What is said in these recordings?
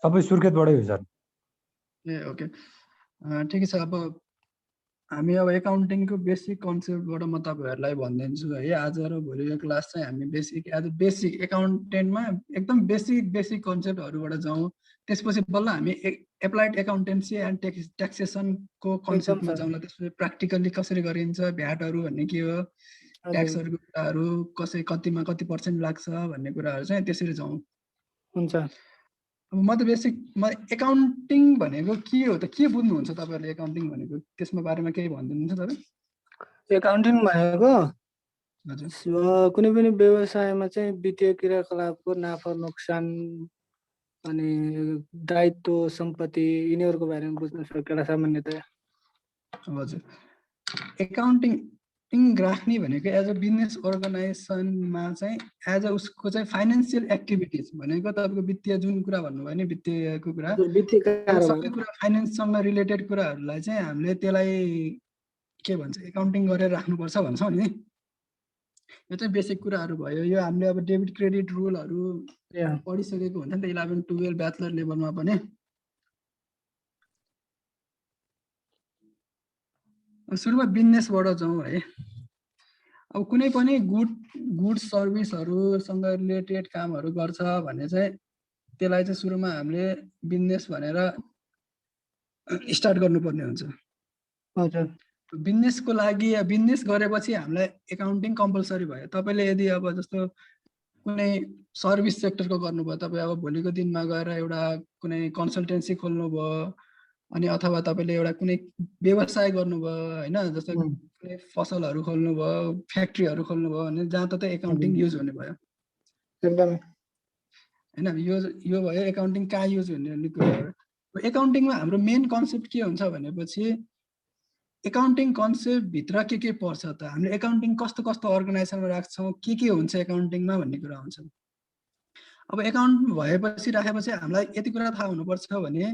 सबै सुर्खेतबाटै हो सर। ए ओके, ठिकै छ। अब हामी अब एकाउन्टिङको बेसिक कन्सेप्टबाट म तपाईँहरूलाई भनिदिन्छु है। आज र भोलिको क्लास चाहिँ हामी बेसिक एकाउन्टेन्टमा एकदम बेसिक कन्सेप्टहरूबाट जाउँ। त्यसपछि बल्ल हामी एप्लाइड एकाउन्टेन्सी एन्ड ट्याक्सेसनको कन्सेप्टमा जाउँला। त्यसपछि प्र्याक्टिकल्ली कसरी गरिन्छ, भ्याटहरू भन्ने के हो, ट्याक्सहरूको कुराहरू कतिमा कति पर्सेन्ट लाग्छ भन्ने कुराहरू चाहिँ त्यसरी जाउँ। हुन्छ। अब म एकाउन्टिङ भनेको के हो त, के बुझ्नुहुन्छ तपाईँहरूले एकाउन्टिङ भनेको, त्यसमा बारेमा केही भनिदिनुहुन्छ तपाईँ? एकाउन्टिङ भनेको हजुर कुनै पनि व्यवसायमा चाहिँ वित्तीय क्रियाकलापको नाफा नोक्सान अनि दायित्व सम्पत्ति यिनीहरूको बारेमा बुझ्न सकिएला सामान्यतया। हजुर, एकाउन्टिङ राख्ने भनेको एज अ बिजनेस अर्गनाइजेसनमा चाहिँ एज अ उसको चाहिँ फाइनेन्सियल एक्टिभिटिज भनेको तपाईँको वित्तीय जुन कुरा भन्नुभयो नि, वित्तीयको कुरा, सबै कुरा फाइनेन्ससँग रिलेटेड कुराहरूलाई चाहिँ हामीले त्यसलाई के भन्छ एकाउन्टिङ गरेर राख्नुपर्छ भन्छौँ नि। यो चाहिँ बेसिक कुराहरू भयो। यो हामीले अब डेबिट क्रेडिट रुलहरू पढिसकेको हुन्छ नि त 11-12 ब्याचलर लेभलमा पनि। सुरुमा बिजनेसबाट जाउँ है। अब कुनै पनि गुड सर्भिसहरूसँग रिलेटेड कामहरू गर्छ भने चाहिँ त्यसलाई चाहिँ सुरुमा हामीले बिजनेस भनेर स्टार्ट गर्नुपर्ने हुन्छ। हजुर, बिजनेसको लागि बिजनेस गरेपछि हामीलाई एकाउन्टिङ कम्पलसरी भयो। तपाईँले यदि अब जस्तो कुनै सर्भिस सेक्टरको गर्नुभयो, तपाईँ अब भोलिको दिनमा गएर एउटा कुनै कन्सल्टेन्सी खोल्नुभयो अनि अथवा तपाईँले एउटा कुनै व्यवसाय गर्नुभयो होइन, जस्तो कुनै पसलहरू खोल्नुभयो, फ्याक्ट्रीहरू खोल्नुभयो भने जहाँ त एकाउन्टिङ युज हुने भयो एकदमै होइन। यो भयो एकाउन्टिङ कहाँ युज हुने कुरा। एकाउन्टिङमा हाम्रो मेन कन्सेप्ट के हुन्छ भनेपछि एकाउन्टिङ कन्सेप्ट भित्र के पर्छ त, हामीले एकाउन्टिङ कस्तो अर्गनाइजेसनमा राख्छौँ, के हुन्छ एकाउन्टिङमा भन्ने कुरा हुन्छ। अब एकाउन्ट भएपछि राखेपछि हामीलाई यति कुरा थाहा हुनुपर्छ भने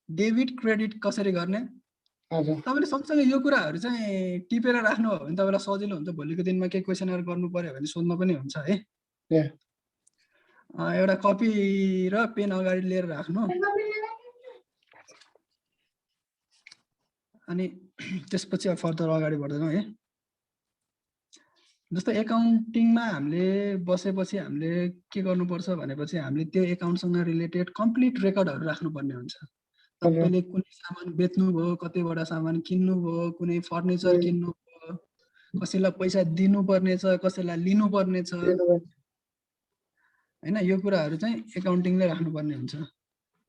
डेबिट क्रेडिट कसरी गर्ने। तपाईँले सँगसँगै यो कुराहरू चाहिँ टिपेर राख्नुभयो भने तपाईँलाई सजिलो हुन्छ। भोलिको दिनमा केही क्वेसनहरू गर्नु पर्यो भने सोध्न पनि हुन्छ है। एउटा कपी र पेन अगाडि लिएर राख्नु। अनि त्यसपछि अब फर्दर अगाडि बढ्दैनौँ है। जस्तो एकाउन्टिङमा हामीले बसेपछि हामीले के गर्नुपर्छ भनेपछि हामीले त्यो एकाउन्टसँग रिलेटेड कम्प्लिट रेकर्डहरू राख्नुपर्ने हुन्छ। तपाईँले कुनै सामान बेच्नुभयो, कतिवटा सामान किन्नुभयो, कुनै फर्निचर किन्नुभयो, कसैलाई पैसा दिनुपर्ने छ, कसैलाई लिनुपर्ने छ होइन। यो कुराहरू चाहिँ एकाउन्टिङले राख्नुपर्ने हुन्छ।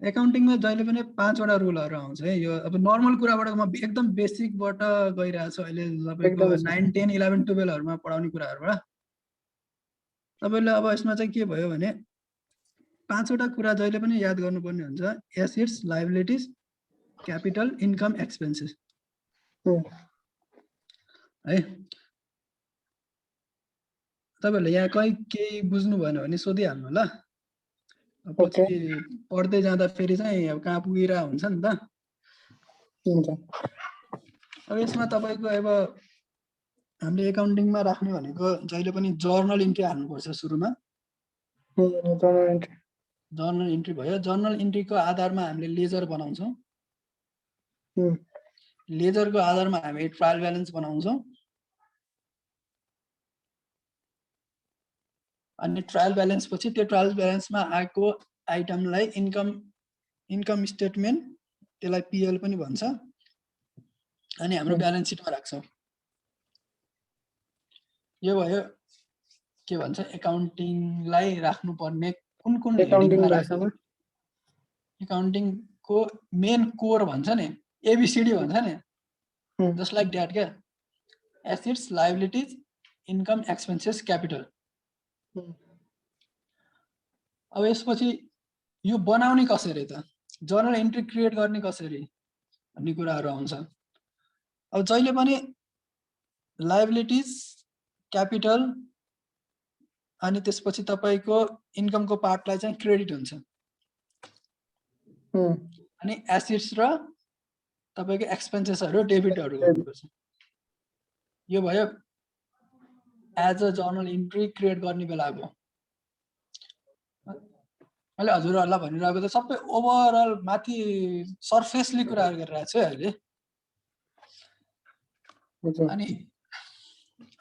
एकाउन्टिङमा जहिले पनि 5वटा रुलहरू आउँछ है। यो अब नर्मल कुराबाट म एकदम बेसिकबाट गइरहेको छु अहिले, तपाईँको 9, 10, 11, 12हरूमा पढाउने कुराहरूबाट। तपाईँले अब यसमा चाहिँ के भयो भने 5वटा कुरा जहिले पनि याद गर्नुपर्ने हुन्छ। Assets, liabilities, capital, income, expenses है। तपाईँहरूले यहाँ केही बुझ्नु भएन भने सोधिहाल्नु ल। पछि पढ्दै जाँदा फेरि चाहिँ अब कहाँ पुगिरहेको हुन्छ नि त। अब यसमा तपाईँको अब हामीले एकाउन्टिङमा राख्ने भनेको जहिले पनि जर्नल इन्ट्री हाल्नुपर्छ सुरुमा। जर्नल इन्ट्री भयो। जर्नल इन्ट्रीको आधारमा हामीले लेजर बनाउँछौँ। लेजरको आधारमा हामी ट्रायल ब्यालेन्स बनाउँछौँ। अनि ट्रायल ब्यालेन्स पछि त्यो ट्रायल ब्यालेन्समा आएको आइटमलाई इन्कम स्टेटमेन्ट, त्यसलाई पिएल पनि भन्छ, अनि हाम्रो ब्यालेन्स सिटमा राख्छौँ। यो भयो के भन्छ एकाउन्टिङलाई राख्नुपर्ने कुन हेडिङमा राख्नु। एकाउन्टिङको मेन कोर भन्छ नि, एबिसिडी भन्छ नि, जस्ट लाइक द्याट क्या। Assets, liabilities, income, expenses, capital. अब यसपछि यो बनाउने कसरी त, जर्नल इन्ट्री क्रिएट गर्ने कसरी भन्ने कुराहरू आउँछ। अब जहिले पनि लायबिलिटिज, क्यापिटल अनि त्यसपछि तपाईँको इन्कमको पार्टलाई चाहिँ क्रेडिट हुन्छ अनि एसेट्स र तपाईँको एक्सपेन्सेसहरू डेबिटहरू गर्नुपर्छ। यो भयो as a journal entry create गर्ने बेलाको। मैले हजुरहरूलाई भनिरहेको त सबै ओभरअल माथि सर्फेसली कुराहरू गरिरहेको छु है अहिले। अनि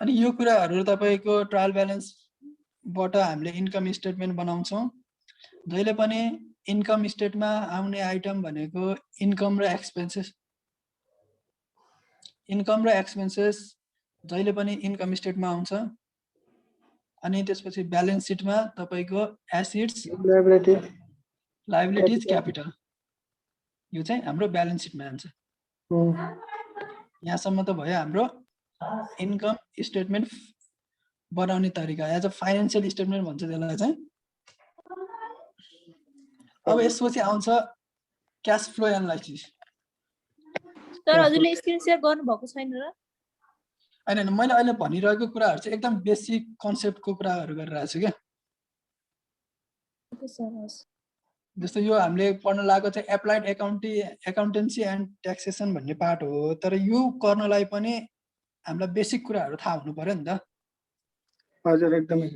अनि यो कुराहरू तपाईँको ट्रायल ब्यालेन्सबाट हामीले इन्कम स्टेटमेन्ट बनाउँछौँ। जहिले पनि इन्कम स्टेटमा आउने आइटम भनेको इन्कम र एक्सपेन्सेस। इन्कम र एक्सपेन्सेस जहिले पनि इन्कम स्टेटमा आउँछ। अनि त्यसपछि ब्यालेन्स सिटमा तपाईँको एसेट्स, लायबिलिटिज, क्यापिटल, यो चाहिँ हाम्रो ब्यालेन्स सिटमा आउँछ। यहाँसम्म त भयो हाम्रो इन्कम स्टेटमेन्ट बनाउने तरिका, एज अ फाइनेन्सियल स्टेटमेन्ट भन्छ त्यसलाई चाहिँ। अब यसपछि आउँछ क्यास फ्लो एनालाइसिस। सर हजुरले स्क्रिन सेयर गर्नु भएको छैन र? हैन, मैले अहिले भनिरहेको कुराहरू चाहिँ एकदम बेसिक कन्सेप्टको कुराहरू गरिरहेको छु क्या। जस्तो यो हामीले पढ्न लागेको चाहिँ एप्लाइड एकाउन्टेन्सी एन्ड ट्याक्सेसन भन्ने पार्ट हो। तर यो गर्नलाई पनि हामीलाई बेसिक कुराहरू थाहा हुनु पर्यो नि त। हजुर एकदमै।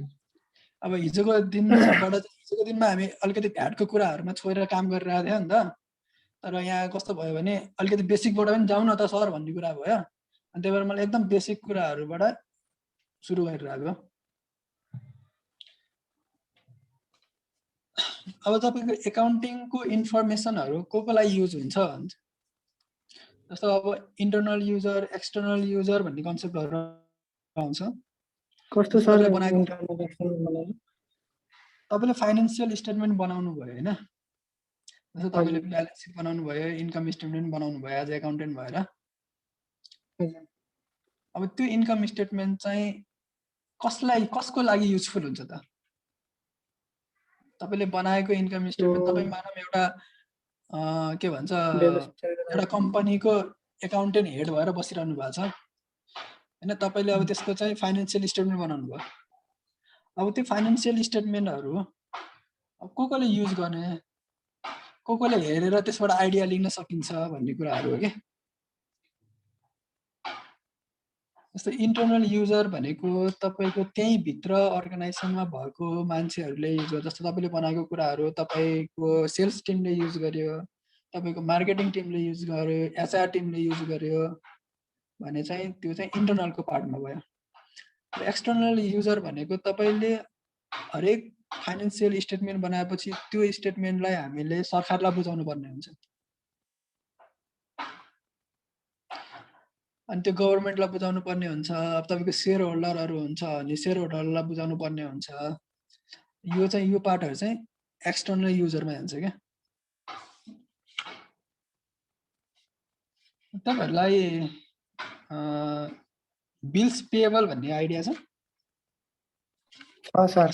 अब हिजोको दिनमा हामी अलिकति भ्याटको कुराहरूमा छोएर काम गरिरहेको थियो नि त। तर यहाँ कस्तो भयो भने अलिकति बेसिकबाट पनि जाउँ न त सर भन्ने कुरा भयो। अनि त्यही भएर मैले एकदम बेसिक कुराहरूबाट सुरु गरिरहेको। अब तपाईँको एकाउन्टिङको इन्फर्मेसनहरू को लागि युज हुन्छ भन्छ। जस्तो अब इन्टरनल युजर, एक्सटर्नल युजर भन्ने कन्सेप्टहरू आउँछ। कस्तो सर बनाएको तपाईँले फाइनेन्सियल स्टेटमेन्ट बनाउनु भयो हैन। जस्तो तपाईँले ब्यालेन्स सिट बनाउनु भयो, इन्कम स्टेटमेन्ट बनाउनु भयो एज एकाउन्टेन्ट भएर। अब त्यो इन्कम स्टेटमेन्ट चाहिँ कसको लागि युजफुल हुन्छ त? तपाईले बनाएको इन्कम स्टेटमेन्ट तपाईँ मानौँ एउटा के भन्छ एउटा कम्पनीको एकाउन्टेन्ट हेड भएर बसिरहनु भएको छ हैन। तपाईले अब त्यसको चाहिँ फाइनेन्सियल स्टेटमेन्ट बनाउनु भयो। अब त्यो फाइनेन्सियल स्टेटमेन्टहरू अब कोले युज गर्ने, कोले हेरेर त्यसबाट आइडिया लिन सकिन्छ भन्ने कुराहरू हो के। जस्तो इन्टरनल युजर भनेको तपाईको त्यही भित्र अर्गनाइजेसनमा भएको मान्छेहरूले युज गर्छ। जस्तो तपाईले बनाएको कुराहरू तपाईको सेल्स टिमले युज गर्यो, तपाईको मार्केटिङ टिमले युज गर्यो, एचआर टिमले युज गर्यो भने चाहिँ त्यो चाहिँ इन्टरनलको पार्टमा भयो। एक्सटर्नल युजर भनेको तपाईले हरेक फाइनेन्सियल स्टेटमेन्ट बनाएपछि त्यो स्टेटमेन्टलाई हामीले सरकारलाई बुझाउनु पर्ने हुन्छ। अनि त्यो गभर्नमेन्टलाई बुझाउनु पर्ने हुन्छ। अब तपाईको शेयर होल्डरहरू हुन्छ अनि शेयर होल्डरलाई बुझाउनु पर्ने हुन्छ। यो चाहिँ यो पार्टहरू चाहिँ एक्सटर्नल युजरमा जान्छ क्या। तपाईहरुलाई बिल्स पेएबल भन्ने आइडिया छ? सर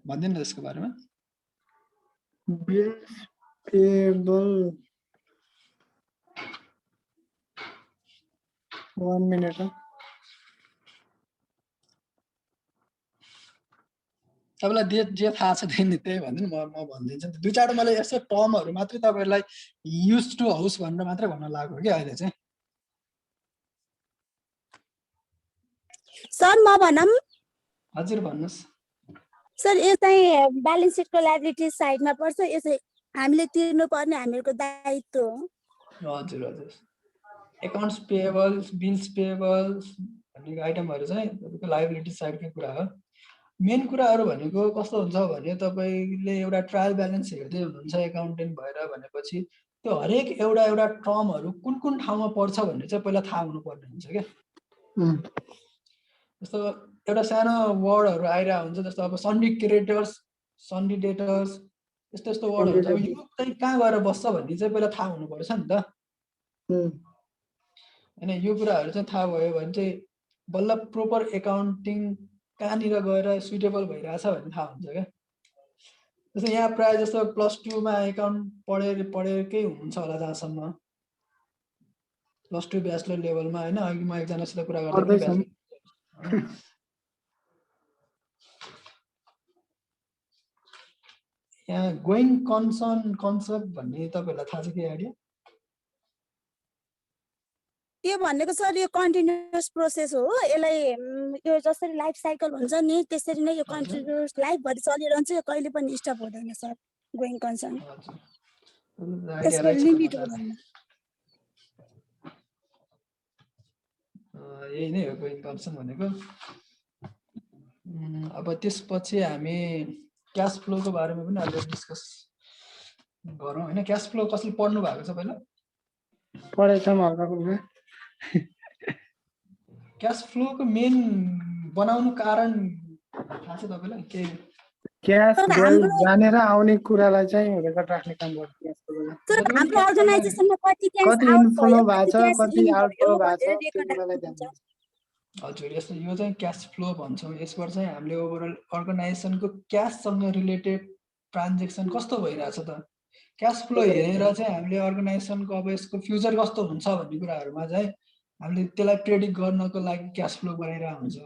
भन्दिनु न त्यसको बारेमा। Bills payable 1 minute. तपाईलाई जे थाहा छ त्यही भनिदिनु, म भनिदिन्छु। दुई चारवटा मैले यस्तो टर्महरू मात्रै तपाईहरुलाई युज टु हाउस भनेर मात्रै भन्न लाग्यो कि अहिले चाहिँ। सर म भनम? हजुर भन्नुस्। सर यो चाहिँ ब्यालेन्स सिटको लायबिलिटी साइडमा पर्छ। यो चाहिँ हामीले तिर्नु पर्ने हामीहरूको दायित्व हो। हजुर हजुर। एकाउन्ट्स पेएबल्स, बिल्स पेएबल्स भन्ने आइटमहरू चाहिँ तपाईको लायबिलिटी साइडकै कुरा हो। मेन कुराहरू भनेको कस्तो हुन्छ भने तपाईले एउटा ट्रायल ब्यालेन्स हेर्दै हुनुहुन्छ एकाउन्टेन्ट भएर भनेपछि त्यो हरेक एउटा टर्महरू कुन ठाउँमा पर्छ भन्ने चाहिँ पहिला थाहा हुनुपर्ने हुन्छ क्या। जस्तो एउटा सानो वर्डहरू आइरहेको हुन्छ। जस्तो अब सन्डी क्रेडिटर्स, सन्डी डेटर्स, यस्तो वर्डहरू छ। यो चाहिँ कहाँ गएर बस्छ भन्ने चाहिँ पहिला थाहा हुनुपर्छ नि त हैन। यो कुराहरू चाहिँ थाहा भयो भने चाहिँ बल्ल प्रोपर एकाउन्टिङ कहाँनिर गएर सुइटेबल भइरहेछ भन्ने थाहा हुन्छ क्या। जस्तो यहाँ प्रायः जस्तो +2 मा एकाउन्ट पढेकै हुनुहुन्छ होला जहाँसम्म, +2 ब्याचलर लेभलमा हैन। अघि म एकजनासित कुरा गर्दै यहाँ गोइङ कन्सर्न कन्सेप्ट भन्ने तपाईहरुलाई थाहा छ के आइडिया? के भनेको सर यो कन्टिन्युअस प्रोसेस हो यसलाई यो जसरी लाइफ साइकल भन्छ नि त्यसरी नै यो कन्टिन्युअस लाइफ भरि चलिरहन्छ यो कहिले पनि स्टप हुँदैन सर गोइङ कन्सर्न आइडिया यसको रहेछ लिमिट तपाईँलाई। हुँदैन यही नै हो गोइङ कन्सर्न भनेको। अब त्यसपछि हामी क्यास फ्लोको बारेमा पनि अलि डिस्कस गरौँ होइन। क्यास फ्लो कसले पढ्नु भएको छ पहिला? पढेछ हल्का क्यास फ्लोको मेन बनाउनु कारण थाहा छ तपाईँलाई? के क्यास तर गयो हाम्रो जानेर आउने कुरालाई चाहिँ रेकर्ड राख्ने काम गर्छ क्यासको बेला। सर जति पनि हाम्रो क्यास अर्गनाइजेसनमा कति क्यास कति आउट इन्फ्लो भयो भएको कति छ क्यास कति इन आउटफ्लो भयो भएको भनेर छ त्यो रेकर्ड कुरालाई ध्यान राख्नुहुन्छ। दिन्छ। हजुर यस्तो यो चाहिँ क्यास फ्लो भन्छौँ। यसबाट चाहिँ हामीले ओभरअल अर्गनाइजेसनको क्याससँग रिलेटेड ट्रान्जेक्सन कस्तो भइरहेछ त, क्यास फ्लो हेरेर चाहिँ हामीले अर्गनाइजेसनको अब यसको फ्युचर कस्तो हुन्छ भन्ने कुराहरूमा चाहिँ हामीले त्यसलाई प्रेडिक्ट गर्नको लागि क्यास फ्लो बनाइरहेको हुन्छ।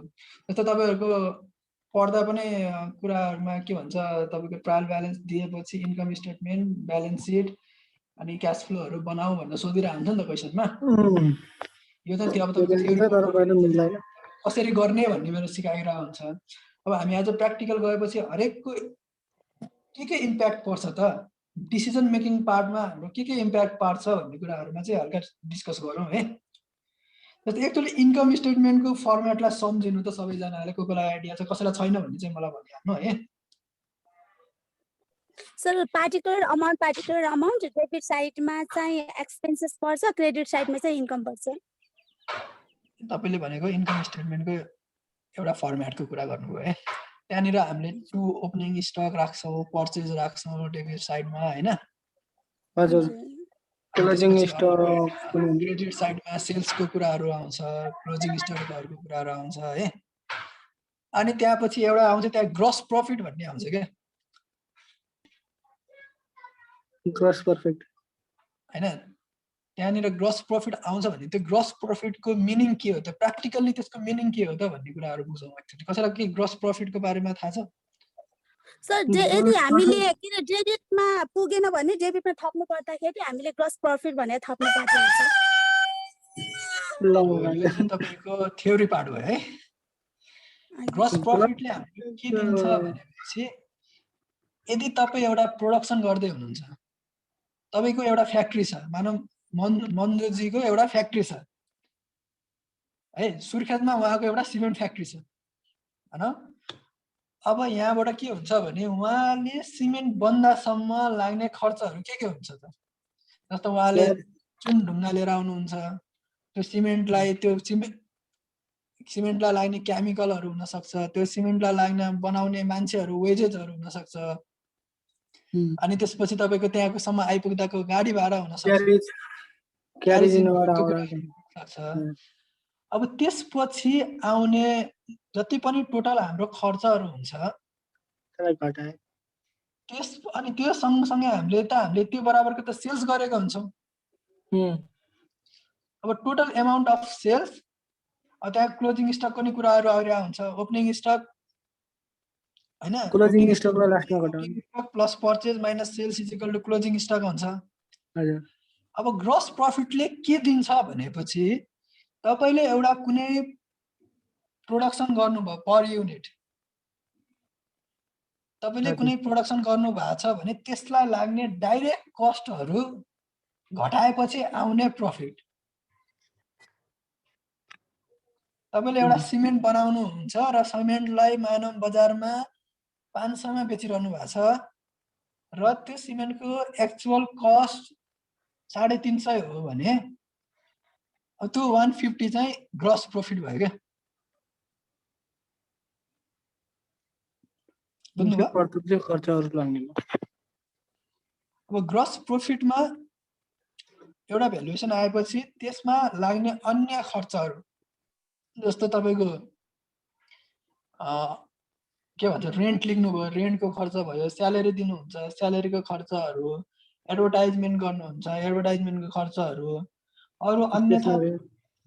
जस्तो तपाईँहरूको पढ्दा पनि कुराहरूमा के भन्छ, तपाईँको ट्रायल ब्यालेन्स दिएपछि इन्कम स्टेटमेन्ट, ब्यालेन्स सिट अनि क्यास फ्लोहरू बनाऊ भनेर सोधिरहेको हुन्छ नि त क्वेसनमा। यो चाहिँ त्यो अब तपाईँको थ्योरी कसरी गर्ने भन्ने मेरो सिकाइरहेको हुन्छ। अब हामी आज प्र्याक्टिकल गएपछि हरेकको के इम्प्याक्ट पर्छ त, डिसिजन मेकिङ पार्टमा हाम्रो के इम्प्याक्ट पार्छ भन्ने कुराहरूमा चाहिँ हल्का डिस्कस गरौँ है। जस्तै एक्चुअली इन्कम स्टेटमेन्टको फर्मेटलाई सम्झिनु त सबैजनाले कोही आइडिया छ, कसैलाई छैन भने चाहिँ मलाई भनिहाल्नु है। सर पार्टिकुलर अमाउन्ट डेबिट साइडमा चाहिँ एक्सपेन्सेस पर्छ, क्रेडिट साइडमा चाहिँ इन्कम पर्छ। तपाईँले भनेको इन्कम स्टेटमेन्टको एउटा फर्मेटको कुरा गर्नुभयो है। त्यहाँनिर हामीले टु ओपनिङ स्टक राख्छौँ, पर्चेज राख्छौँ डेबिट साइडमा होइन। हजुर क्लोजिङ स्टक क्रेडिट साइडमा सेल्सको कुराहरू आउँछ, क्लोजिङ स्टकहरूको कुराहरू आउँछ है। अनि त्यहाँपछि एउटा आउँछ त्यहाँ ग्रस प्रफिट भन्ने आउँछ क्या, ग्रस प्रफिट होइन। त्यहाँनिर ग्रस प्रफिट आउँछ भने त्यो ग्रस प्रफिटको मिनिङ के हो त, प्र्याक्टिकल्ली त्यसको मिनिङ के हो त भन्ने कुराहरू बुझौँ। एक्चुअली कसैलाई के ग्रस प्रफिटको बारेमा थाहा छ? सर यदि हामीले किन डेबिटमा पुगेन भने डेबिटमा थप्नु पर्दाखेरि हामीले ग्रस प्रफिट भनेर थप्नु पर्छ। यो चाहिँ तपाईँको थ्योरी पार्ट भयो है। ग्रस प्रफिटले हामीले के दिन्छ भनेपछि, यदि तपाईँ एउटा प्रोडक्सन गर्दै हुनुहुन्छ, तपाईँको एउटा फ्याक्ट्री छ, मानव मन्जुजीको एउटा फ्याक्ट्री छ है, सुर्खेतमा उहाँको एउटा सिमेन्ट फ्याक्ट्री छ होइन। अब यहाँबाट के हुन्छ भने उहाँले सिमेन्ट बन्दासम्म लाग्ने खर्चहरू के हुन्छ त, जस्तो उहाँले चुन ढुङ्गा लिएर आउनुहुन्छ, त्यो सिमेन्टलाई लाग्ने केमिकलहरू हुनसक्छ, त्यो सिमेन्टलाई लाग्ने बनाउने मान्छेहरू वेजेसहरू हुनसक्छ, अनि त्यसपछि तपाईँको त्यहाँकोसम्म आइपुग्दाको गाडी भाडा हुनसक्छ। अब त्यसपछि आउने जति पनि टोटल हाम्रो खर्चहरू हुन्छ अनि त्यो सँगसँगै हामीले त्यो बराबरको त सेल्स गरेको हुन्छौँ। अब टोटल एमाउन्ट अफ सेल्स, त्यहाँ क्लोजिङ स्टकको नि कुराहरू आइरहेको हुन्छ, ओपनिङ स्टक होइन, क्लोजिङ स्टकलाई लास्टमा घटाउनु plus purchase minus sales is equal to closing stock हुन्छ। अब ग्रस प्रफिटले के दिन्छ भनेपछि, तपाईले एउटा कुनै प्रोडक्सन गर्नुभयो पर युनिट, तपाईले कुनै प्रोडक्सन गर्नु भएको छ भने त्यसलाई लाग्ने डाइरेक्ट कस्टहरू घटाएपछि आउने प्रफिट। तपाईले एउटा सिमेन्ट बनाउनु हुन्छ र सिमेन्टलाई मानव बजारमा 500 मा बेचिरहनु भएको छ र त्यो सिमेन्टको एक्चुअल कस्ट 350 हो भने त्यो 150 चाहिँ ग्रस प्रफिट भयो क्या। अब ग्रस प्रफिटमा एउटा भ्यालुएसन आएपछि त्यसमा लाग्ने अन्य खर्चहरू, जस्तो तपाईको के भन्छ रेन्ट लिनुभयो, रेन्टको खर्च भयो, स्यालेरी दिनुहुन्छ, स्यालेरीको खर्चहरू, एडभर्टाइजमेन्ट गर्नुहुन्छ, एडभर्टाइजमेन्टको खर्चहरू, अरू अन्यथा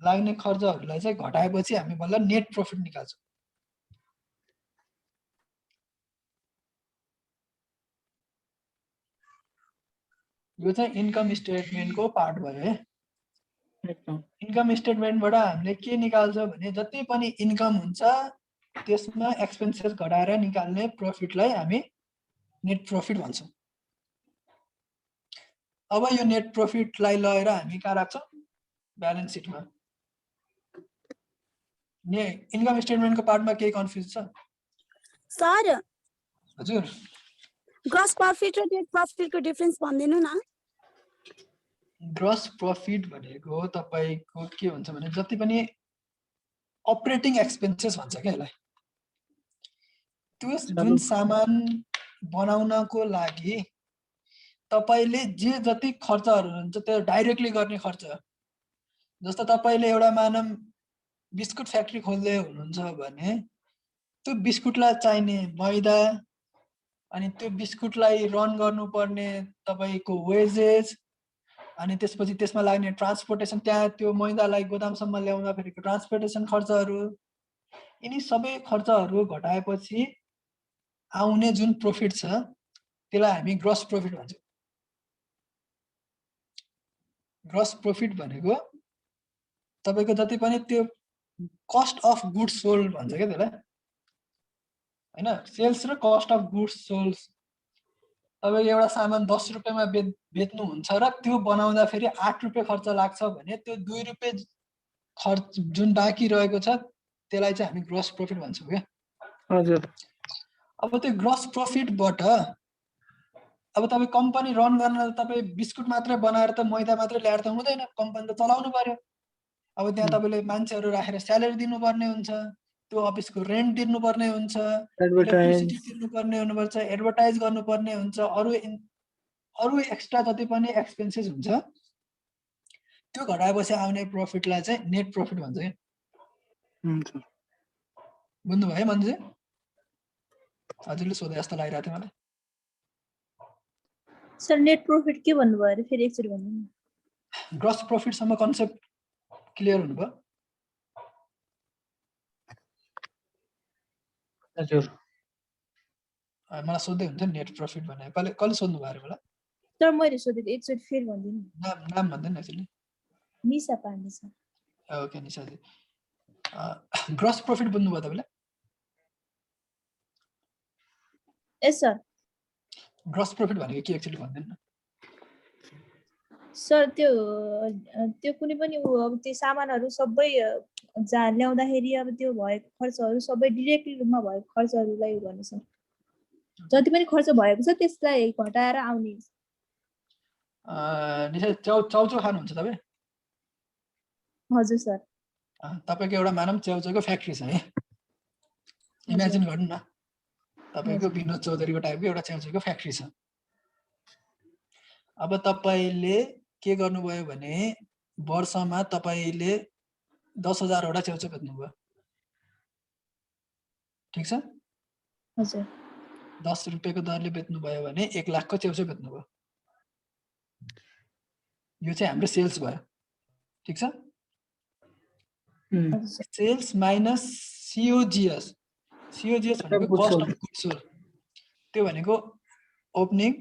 लाग्ने खर्चहरूलाई चाहिँ घटाएपछि हामी बल्ल नेट प्रफिट निकाल्छौँ। यो चाहिँ इन्कम स्टेटमेन्टको पार्ट भयो है। इन्कम इन्कम स्टेटमेन्टबाट हामीले के निकाल्छ भने जति पनि इन्कम हुन्छ त्यसमा एक्सपेन्सेस घटाएर निकाल्ने प्रफिटलाई हामी नेट प्रफिट भन्छौँ। अब यो नेट प्रफिटलाई लगेर हामी कहाँ राख्छौँ? ब्यालेन्स सिटमा। इन्कम स्टेटमेन्टको पार्टमा केही कन्फ्युज छ सर हजुर? ग्रस प्रॉफिट र नेट प्रॉफिटको डिफरेन्स भनिदिनु न। ग्रस प्रफिट भनेको तपाईको के हुन्छ भने जति पनि अपरेटिङ एक्सपेन्सेस भन्छ क्या यसलाई। त्यो जुन सामान बनाउनको लागि तपाईले जे जति खर्चहरू हुन्छ त्यो डाइरेक्टली गर्ने खर्च। जस्तो तपाईले एउटा मानम बिस्कुट फ्याक्ट्री खोल्दै हुनुहुन्छ भने त्यो बिस्कुटलाई चाहिने मैदा अनि त्यो बिस्कुटलाई रन गर्नुपर्ने तपाईको वेजेस अनि त्यसपछि त्यसमा लाग्ने ट्रान्सपोर्टेसन, त्यहाँ त्यो मैदालाई गोदामसम्म ल्याउँदाखेरिको ट्रान्सपोर्टेसन खर्चहरू, यिनी सबै खर्चहरू घटाएपछि आउने जुन प्रफिट छ त्यसलाई हामी ग्रस प्रफिट भन्छौँ। ग्रस प्रफिट भनेको तपाईको जति पनि त्यो कस्ट अफ गुड्स सोल्ड भन्छ क्या त्यसलाई, हैन? सेल्स र कस्ट अफ गुड्स सोल्ड। तपाईको एउटा सामान 10 रुपैयाँमा बेच्नुहुन्छ र त्यो बनाउँदा फेरि 8 रुपैयाँ खर्च लाग्छ भने त्यो 2 रुपैयाँ खर्च जुन बाँकी रहेको छ त्यसलाई चाहिँ हामी ग्रस प्रफिट भन्छौँ क्या। हजुर। अब त्यो ग्रस प्रफिटबाट अब तपाईँ कम्पनी रन गर्न तपाईँ बिस्कुट मात्रै बनाएर त मैदा मात्रै ल्याएर त हुँदैन, कम्पनी त चलाउनु पर्यो। अब त्यहाँ तपाईले मान्छेहरू राखेर स्यालेरी दिनुपर्ने हुन्छ, त्यो अफिसको रेन्ट तिर्नुपर्ने हुन्छ, इलेक्ट्रिसिटी तिर्नुपर्ने हुनुपर्छ, एडभर्टाइज गर्नुपर्ने हुन्छ, अरु एक्स्ट्रा जति पनि एक्सपेन्सेस हुन्छ त्यो घटाएपछि आउने प्रफिटलाई चाहिँ नेट प्रफिट भन्छ के। बुझ्नु भयो मन्जु? हजुरले सोधे जस्तो लागिरहेको थियो मलाई। सर नेट प्रफिट के भन्नुभयो अरे फेरि एकचोटि भन्नु न। ग्रस प्रफिट सम्म कन्सेप्ट क्लियर हुनुभयो? हजुर। मलाई सोध्दै हुन्छ नेट प्रफिट भनेर कसले सोध्नु भयो अरे मलाई? सर मैले सोधेको एकचोटि फेरि भनिदिनु। नाम भन्दैन actually. Nisha Pandey sir. Okay निशाजी। ग्रस प्रफिट बुझ्नुभयो तपाईले? यस सर। ग्रस प्रफिट भनेको के एक्चुअली भन्दैन न? सर त्यो कुनै पनि अब त्यो सामानहरू सबै ल्याउँदाखेरि अब त्यो भएको खर्चहरू सबै डाइरेक्टली रूपमा भएको खर्चहरूलाई भन्नु सर। जति पनि खर्च भएको छ त्यसलाई घटाएर आउने। निशा चाउचाउ खानुहुन्छ तपाईँ? हजुर सर। तपाईको एउटा मानम च्याउचाउको फ्याक्ट्री छ है, इमेजिन गर्नु न तपाईको विनोद चौधरीको टाइपको एउटा च्याउचाउको फ्याक्ट्री छ। अब तपाईले के गर्नुभयो भने वर्षमा तपाईले 10,000 वटा च्याउचाउ बेच्नुभयो, ठिक छ? हजुर। 10 रुपैयाँको दरले बेच्नुभयो भने 1 लाखको च्याउचाउ बेच्नुभयो। यो चाहिँ हाम्रो सेल्स भयो, ठिक छ? Sales minus COGS। COGS भनेको कस्ट अफ गुड्स सोल्ड। त्यो भनेको opening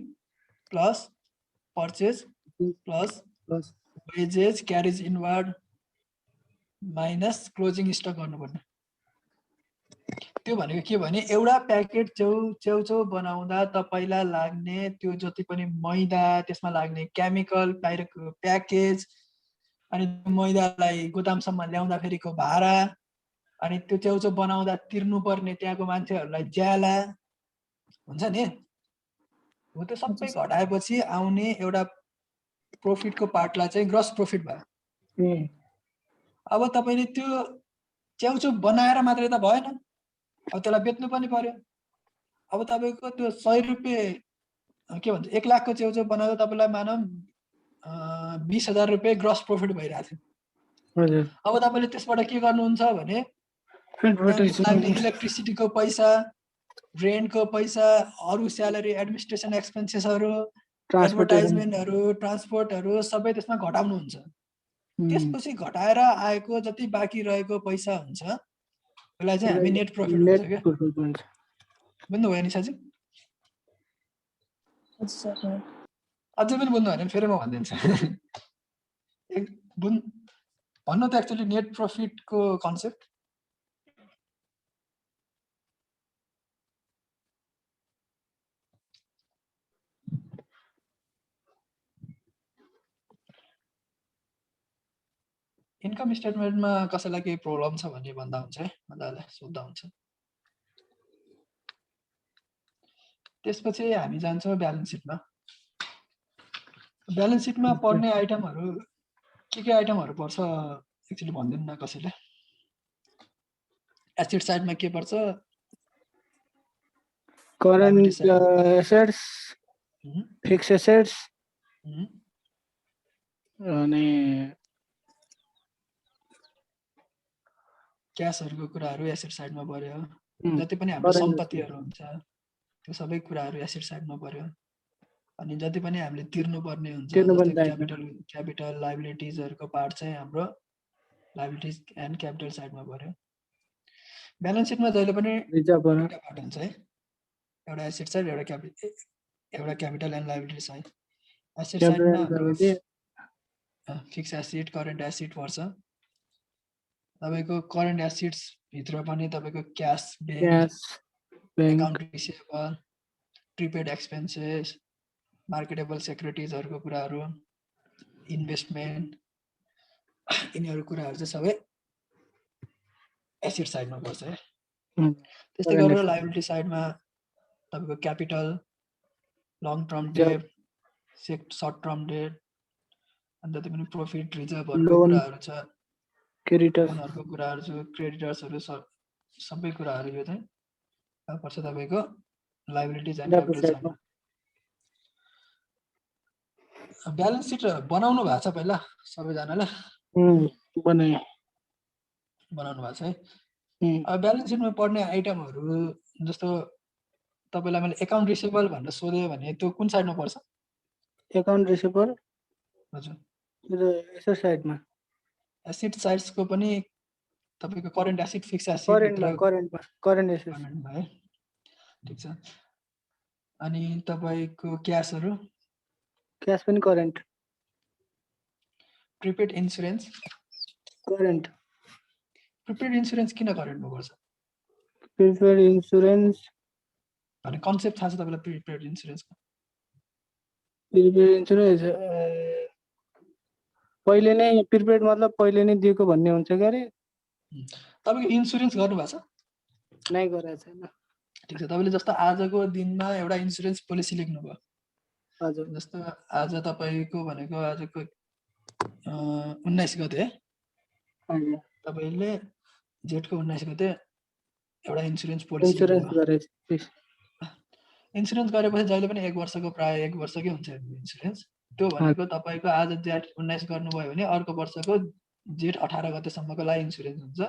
plus purchase plus wages carriage inward minus closing stock गर्नुपर्ने। त्यो भनेको के भने एउटा प्याकेट च्याउचाउ बनाउँदा तपाईलाई लाग्ने त्यो जति पनि मैदा, त्यसमा लाग्ने केमिकल, बाहिरको प्याकेज, अनि मैदालाई गोदामसम्म ल्याउँदा फेरिको भाडा, अनि त्यो च्याउचाउ बनाउँदा तिर्नुपर्ने त्यहाँको मान्छेहरूलाई ज्याला हुन्छ नि, हो त्यो सबै घटाएपछि आउने एउटा प्रफिटको पार्टलाई चाहिँ ग्रस प्रफिट भयो। अब तपाईले त्यो च्याउचाउ बनाएर मात्रै त भएन, अब त्यसलाई बेच्नु पनि पर्यो। अब तपाईको त्यो 100 रुपैयाँ के भन्छ 1 लाखको च्याउचाउ बनाउँदा तपाईलाई मानम 20,000 रुपैयाँ ग्रस प्रफिट भइरहेको थियो। अब तपाईले त्यसबाट के गर्नुहुन्छ भने लाग्ने इलेक्ट्रिसिटीको पैसा, रेन्टको पैसा, अरु स्यालेरी, एडमिनिस्ट्रेसन एक्सपेन्सेसहरु, एडभर्टाइजमेन्टहरु, ट्रान्सपोर्टहरु सबै त्यसमा घटाउनुहुन्छ। त्यसपछि घटाएर आएको जति बाँकी रहेको पैसा हुन्छ त्यसलाई चाहिँ हामी नेट प्रफिट भन्छ के। बुझ्नु भयो निशाजी? अझै पनि बुझ्नु भएन भने फेरि म भनिदिन्छु। भन्नु त एक्चुअली नेट प्रफिटको कन्सेप्ट इन्कम स्टेटमेन्टमा कसैलाई केही प्रब्लम छ भन्ने भन्दा हुन्छ है, मजाले सोध्दा हुन्छ। त्यसपछि हामी जान्छौँ ब्यालेन्स सिटमा। ब्यालेन्स सिटमा पर्ने आइटमहरू के आइटमहरू पर्छ एक्चुअली भनिदिनु न कसैले। एसेट साइडमा के पर्छ? करेन्ट एसेट्स, फिक्स एसेट्स अनि क्यासहरूको कुराहरू एसेट साइडमा पर्यो। जति पनि हाम्रो सम्पत्तिहरू हुन्छ त्यो सबै कुराहरू एसेट साइडमा पर्यो। अनि जति पनि हामीले तिर्नुपर्ने हुन्छ जस्तै क्यापिटल लायबिलिटिजहरुको पार्ट चाहिँ हाम्रो लायबिलिटिज एन्ड क्यापिटल साइडमा पर्यो। ब्यालेन्स सिटमा जहिले पनि दुईटा पार्ट हुन्छ है, एउटा एसेट साइड एउटा capital and liability side. Asset साइडमा फिक्स एसेट करेन्ट एसेट पर्छ। तपाईको करेन्ट एसेट्स भित्र पनि तपाईको cash bank, account receivable, prepaid expenses, marketable सेक्युरिटिजहरुको कुराहरू, इन्भेस्टमेन्ट, यिनीहरु कुराहरू चाहिँ सबै एसेट साइडमा पर्छ है। त्यस्तै गरेर लायबिलिटी साइडमा तपाईको capital, long term debt, short term debt, अनि जति पनि प्रॉफिट रिजर्भहरुको कुराहरू छ, क्रेडिटर्सहरुको कुराहरू छ, क्रेडिटर्सहरु सबै कुराहरू यो चाहिँ पर्छ तपाईको लायबिलिटिज एन्ड क्यापिटल साइडमा। ब्यालेन्स सिट बनाउनु भएको छ पहिला सबैजनाले? बनाउनु भएको छ है। अब ब्यालेन्स सिटमा पर्ने आइटमहरु जस्तो तपाईलाई मैले अकाउन्ट रिसिभेबल भनेर सोधे भने त्यो कुन साइडमा पर्छ? अकाउन्ट रिसिभेबल हजुर यो एसेट साइडमा। एसेट साइड्सको पनि तपाईको करेन्ट एसेट फिक्स एसेट भित्र करेन्ट एसेट है। ठीक छ। अनि तपाईको क्याशहरु? क्याश पनि current. Prepaid insurance current. Prepaid insurance किन करेन्टमा पर्छ? प्रिपेड इन्स्योरेन्स भन्ने कन्सेप्ट थाहा छ तपाईलाई प्रिपेड इन्स्योरेन्सको? प्रिपेड इन्स्योरेन्स पहिले नै प्रिपेड मतलब पहिले नै दिएको भन्ने हुन्छ के अरे? तपाईको इन्स्योरेन्स गर्नु भएको छ? नै गरेको छैन। ठीक छ। तपाईले जस्तो आजको दिनमा एउटा इन्स्योरेन्स पोलिसी लेख्नुभयो। हजुर। जस्तो आज तपाईको भनेको आजको 19 गते है? हजुर। तपाईले जेठको 19 गते एउटा इन्स्योरेन्स पोलिसी इन्स्योरेन्स गरेपछि जहिले पनि 1 वर्षको प्राय 1 वर्षकै हुन्छ इन्स्योरेन्स। त्यो भनेको तपाईको आज जेठ 19 गर्नुभयो भने अर्को वर्षको जेठ 18 गतेसम्मको लागि इन्स्योरेन्स हुन्छ।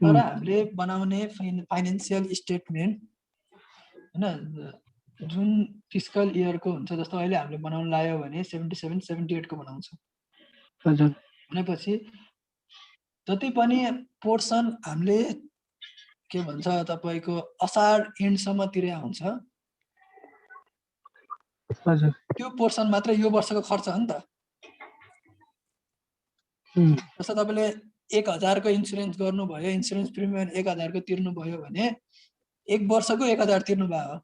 तर हामीले बनाउने फाइनान्शियल स्टेटमेन्ट हैन जुन फिस्कल इयरको हुन्छ, जस्तो अहिले हामीले बनाउन लाग्यो भने 77 78 को बनाउँछ। हजुर। भनेपछि जति पनि पोर्सन हामीले के भन्छ तपाईको असार एन्ड सम्म तिरे हुन्छ, हजुर, त्यो पोर्सन मात्र यो वर्षको खर्च हो नि त। जस्तो तपाईले 1000 को इन्स्योरेन्स गर्नुभयो, इन्स्योरेन्स प्रिमियम 1000 को तिर्नु भयो भने 1 वर्षको 1000 तिर्नु भयो।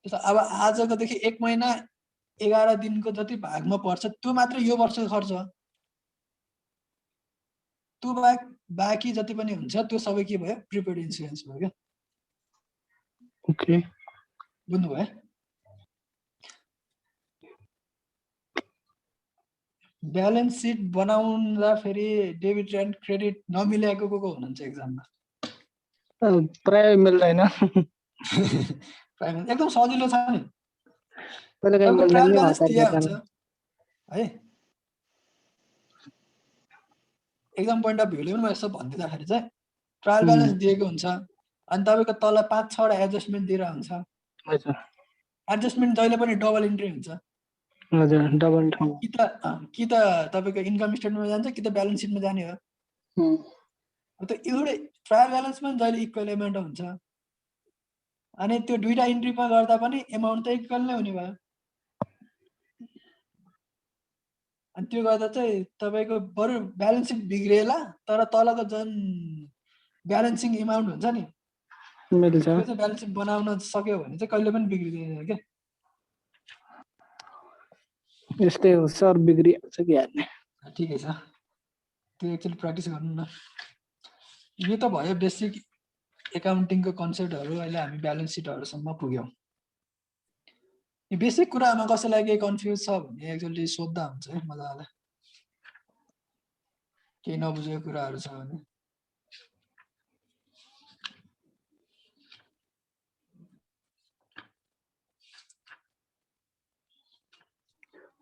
जस्तो अब आजको देखि 1 महिना 11 दिनको जति भागमा पर्छ त्यो मात्र यो वर्षको खर्च हो। त्यो बाँकी जति पनि हुन्छ त्यो सबै के भयो? प्रिपेड इन्स्योरेन्स भयो के। ओके, बुझ्नु भयो? ब्यालेन्स सिट बनाउँदा फेरि डेबिट एन्ड क्रेडिट नमिलेको को हुनुहुन्छ एक्जाममा? प्राय मिल्दैन। एकदम सजिलो छ नि। पहिला ट्रायल ब्यालेन्स दिया हुन्छ है। एक्जाम पोइन्ट अफ भ्यूले पनि म यसो भन्दिँदाखेरि चाहिँ ट्रायल ब्यालेन्स दिएको हुन्छ अनि तपाईको तल 5-6 वटा एडजस्टमेन्ट दिएर हुन्छ। हजुर। एडजस्टमेन्ट जहिले पनि डबल इन्ट्री हुन्छ। हजुर, डबल ठाउँ। कि त तपाईको इन्कम स्टेटमेन्टमा जान्छ कि त ब्यालेन्स सिटमा जाने हो। त एउटै ट्रायल ब्यालेन्स पनि जहिले इक्वल एमाउन्ट हुन्छ। अनि त्यो दुईटा इन्ट्रीमा गर्दा पनि एमाउन्ट त इक्वल नै हुने भयो। अनि त्यो गर्दा चाहिँ तपाईँको बरु ब्यालेन्स सिट बिग्रिएला तर तलको जुन ब्यालेन्सिङ एमाउन्ट हुन्छ नि मिल्छ त्यो चाहिँ ब्यालेन्स सिट बनाउन सक्यो भने चाहिँ कहिले पनि बिग्रिँदैन क्या। यस्तै हो सर, बिग्रिहाल्छ कि हाल्ने। ठिकै छ, त्यो एकचोटि प्र्याक्टिस गर्नु न। यो त भयो बेसिक एकाउन्टिङको कन्सेप्टहरू। अहिले हामी ब्यालेन्स सिटहरूसम्म पुग्यौँ। यो बेसिक कुरामा कसैलाई केही कन्फ्युज छ भने एकचोटि सोद्धा हुन्छ है मजाले, केही नबुझेको कुराहरू छ भने।